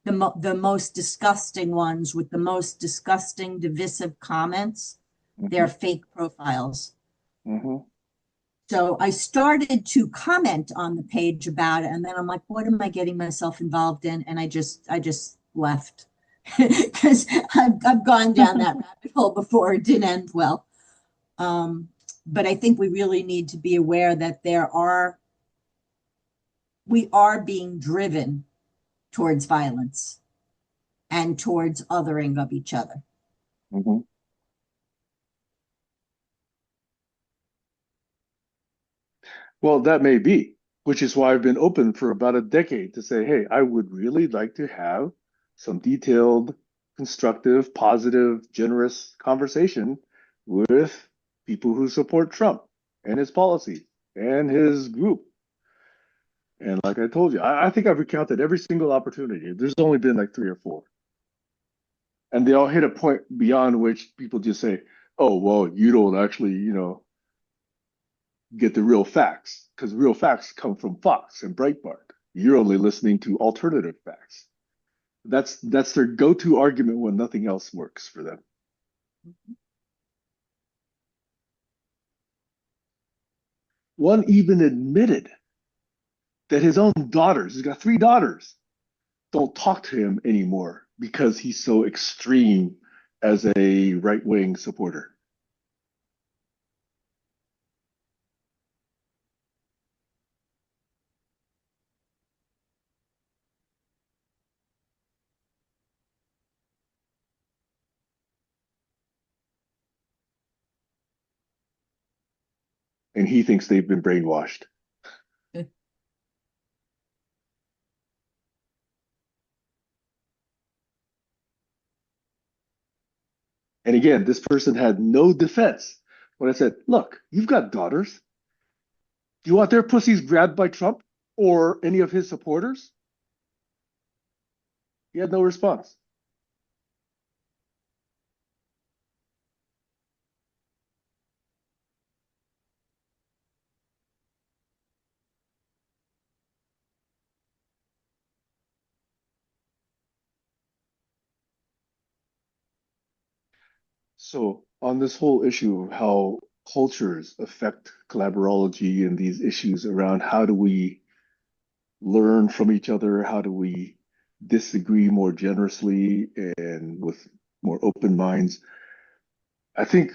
The most disgusting ones with the most disgusting, divisive comments, they're Hmm. fake profiles. Hmm. So I started to comment on the page about it, and then I'm like, what am I getting myself involved in? And I just left because I've gone down that rabbit hole before. It didn't end well. But I think we really need to be aware that we are being driven towards violence and towards othering of each other. Mhm. Well, that may be, which is why I've been open for about a decade to say, hey, I would really like to have some detailed, constructive, positive, generous conversation with people who support Trump and his policy and his group. And like I told you, I think I've recounted every single opportunity. There's only been like three or four. And they all hit a point beyond which people just say, oh, well, you don't actually, get the real facts because real facts come from Fox and Breitbart. You're only listening to alternative facts. That's their go-to argument when nothing else works for them. One even admitted that his own daughters, he's got three daughters, don't talk to him anymore because he's so extreme as a right-wing supporter. And he thinks they've been brainwashed. And again, this person had no defense when I said, look, you've got daughters. Do you want their pussies grabbed by Trump or any of his supporters? He had no response. So, on this whole issue of how cultures affect collaborology and these issues around how do we learn from each other, how do we disagree more generously and with more open minds, I think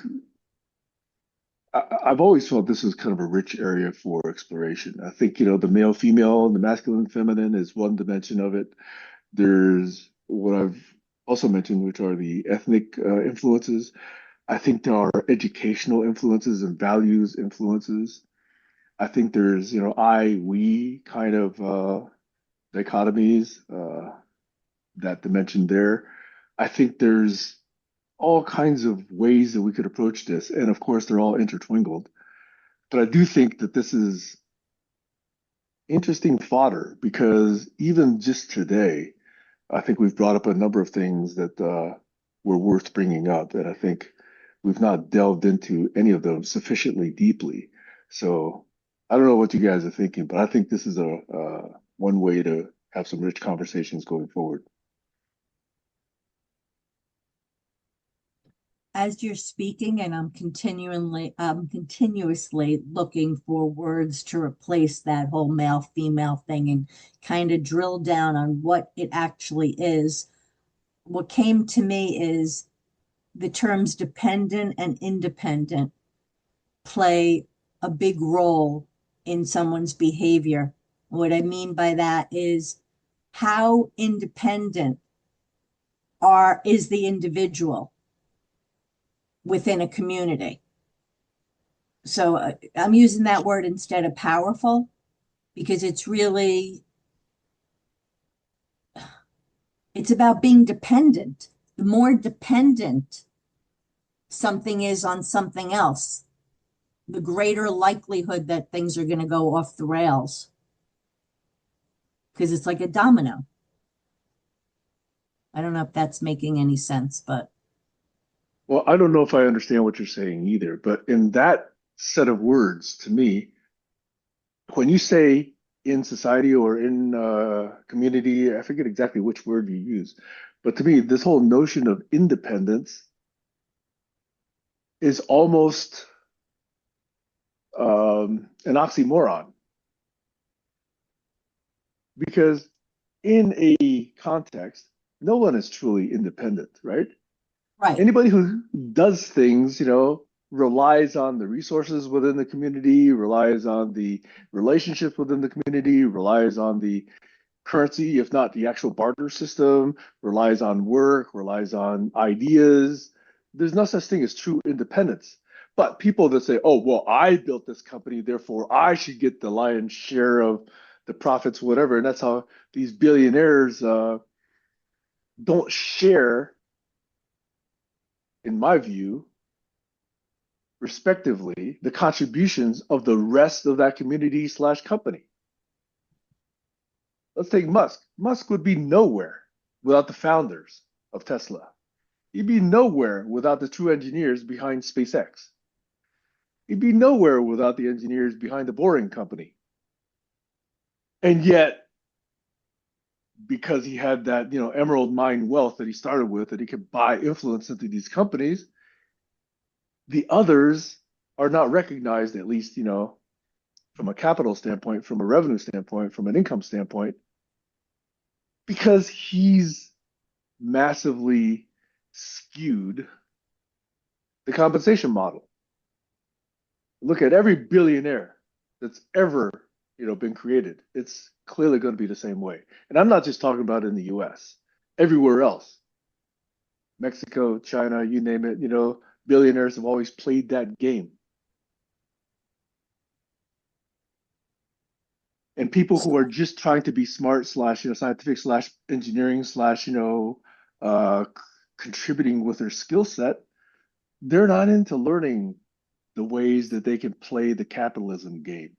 I've always felt this is kind of a rich area for exploration. I think, the male female, the masculine feminine is one dimension of it. There's what I've also mentioned, which are the ethnic influences. I think there are educational influences and values influences. I think there's, I, we kind of dichotomies, that dimension there. I think there's all kinds of ways that we could approach this. And of course, they're all intertwined. But I do think that this is interesting fodder because even just today, I think we've brought up a number of things that were worth bringing up, and I think we've not delved into any of them sufficiently deeply. So I don't know what you guys are thinking, but I think this is a one way to have some rich conversations going forward. As you're speaking, and I'm continuously looking for words to replace that whole male female thing and kind of drill down on what it actually is. What came to me is the terms dependent and independent play a big role in someone's behavior. What I mean by that is how independent is the individual within a community. So I'm using that word instead of powerful because it's about being dependent. The more dependent something is on something else, the greater likelihood that things are going to go off the rails because it's like a domino. I don't know if that's making any sense, but Well, I don't know if I understand what you're saying either, but in that set of words, to me, when you say in society or in community, I forget exactly which word you use, but to me, this whole notion of independence is almost an oxymoron because in a context, no one is truly independent, right? Right. Anybody who does things, relies on the resources within the community, relies on the relationships within the community, relies on the currency, if not the actual barter system, relies on work, relies on ideas. There's no such thing as true independence. But people that say, oh, well, I built this company, therefore I should get the lion's share of the profits, whatever. And that's how these billionaires don't share, in my view, respectively, the contributions of the rest of that community slash company. Let's take Musk. Musk would be nowhere without the founders of Tesla. He'd be nowhere without the true engineers behind SpaceX. He'd be nowhere without the engineers behind the Boring Company. And yet, because he had that, emerald mine wealth that he started with, that he could buy influence into these companies, the others are not recognized, at least, from a capital standpoint, from a revenue standpoint, from an income standpoint, because he's massively skewed the compensation model. Look at every billionaire that's ever, been created. It's clearly going to be the same way. And I'm not just talking about in the US, everywhere else. Mexico, China, you name it, billionaires have always played that game. And people who are just trying to be smart slash, scientific slash engineering slash, contributing with their skill set, they're not into learning the ways that they can play the capitalism game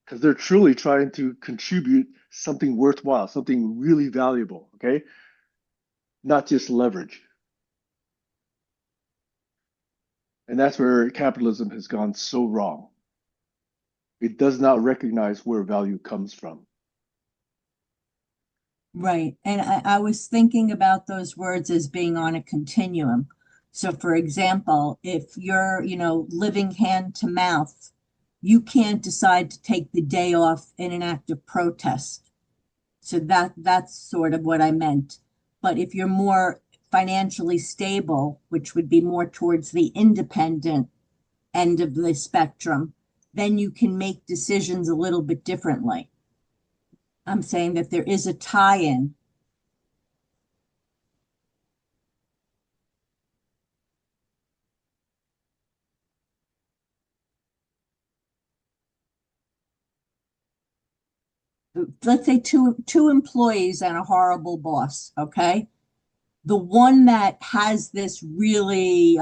because they're truly trying to contribute something worthwhile, something really valuable, okay? Not just leverage. And that's where capitalism has gone so wrong. It does not recognize where value comes from. Right. And I was thinking about those words as being on a continuum. So, for example, if you're, living hand to mouth, you can't decide to take the day off in an act of protest. So that's sort of what I meant. But if you're more financially stable, which would be more towards the independent end of the spectrum, then you can make decisions a little bit differently. I'm saying that there is a tie-in. Let's say two employees and a horrible boss, okay? The one that has this really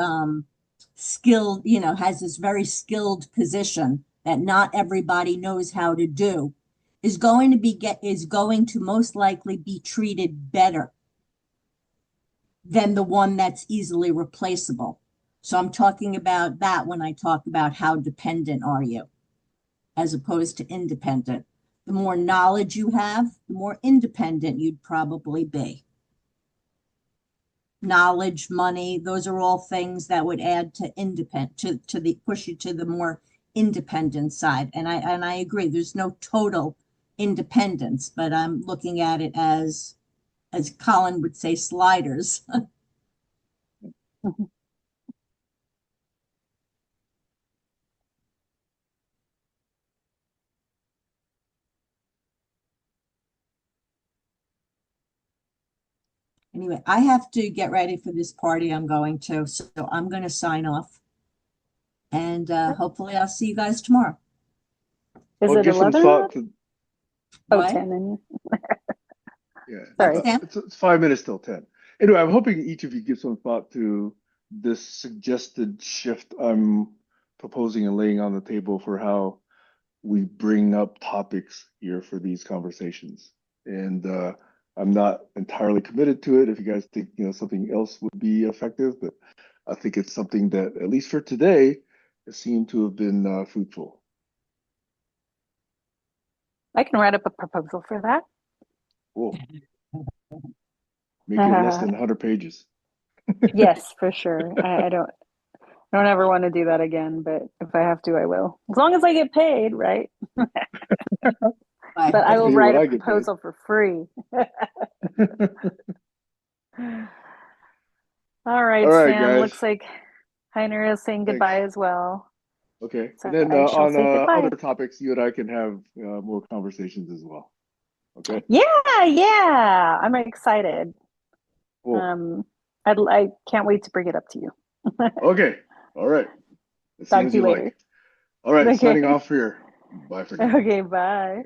skilled, has this very skilled position that not everybody knows how to do, is going to most likely be treated better than the one that's easily replaceable. So I'm talking about that when I talk about how dependent are you, as opposed to independent. The more knowledge you have, the more independent you'd probably be. Knowledge, money, those are all things that would add to the push you to the more independent side. And I agree, there's no total independence, but I'm looking at it as Colin would say, sliders. Anyway, I have to get ready for this party I'm going to, so I'm going to sign off. And hopefully I'll see you guys tomorrow. Is I'll it give some 11? thought to, Oh, What? 10. And yeah, sorry. it's 5 minutes till 10. Anyway, I'm hoping each of you give some thought to this suggested shift I'm proposing and laying on the table for how we bring up topics here for these conversations. And I'm not entirely committed to it. If you guys think something else would be effective, but I think it's something that, at least for today, has seemed to have been fruitful. I can write up a proposal for that. Cool. Make it less than 100 pages. Yes, for sure. I don't. I don't ever want to do that again, but if I have to, I will. As long as I get paid, right? Bye. But I I'll will see write what a I get paid. proposal for free. All All right, right, Sam. guys. Looks like Heiner is saying Thanks. goodbye as well. Okay. So And then I shall on say other goodbye. topics, you and I can have more conversations as well. Okay. Yeah, yeah. I'm excited. Cool. I can't wait to bring it up to you. Okay. All right. As soon Talk as to you you later. like. All right. Okay. Signing off here. Bye for now. Okay, bye.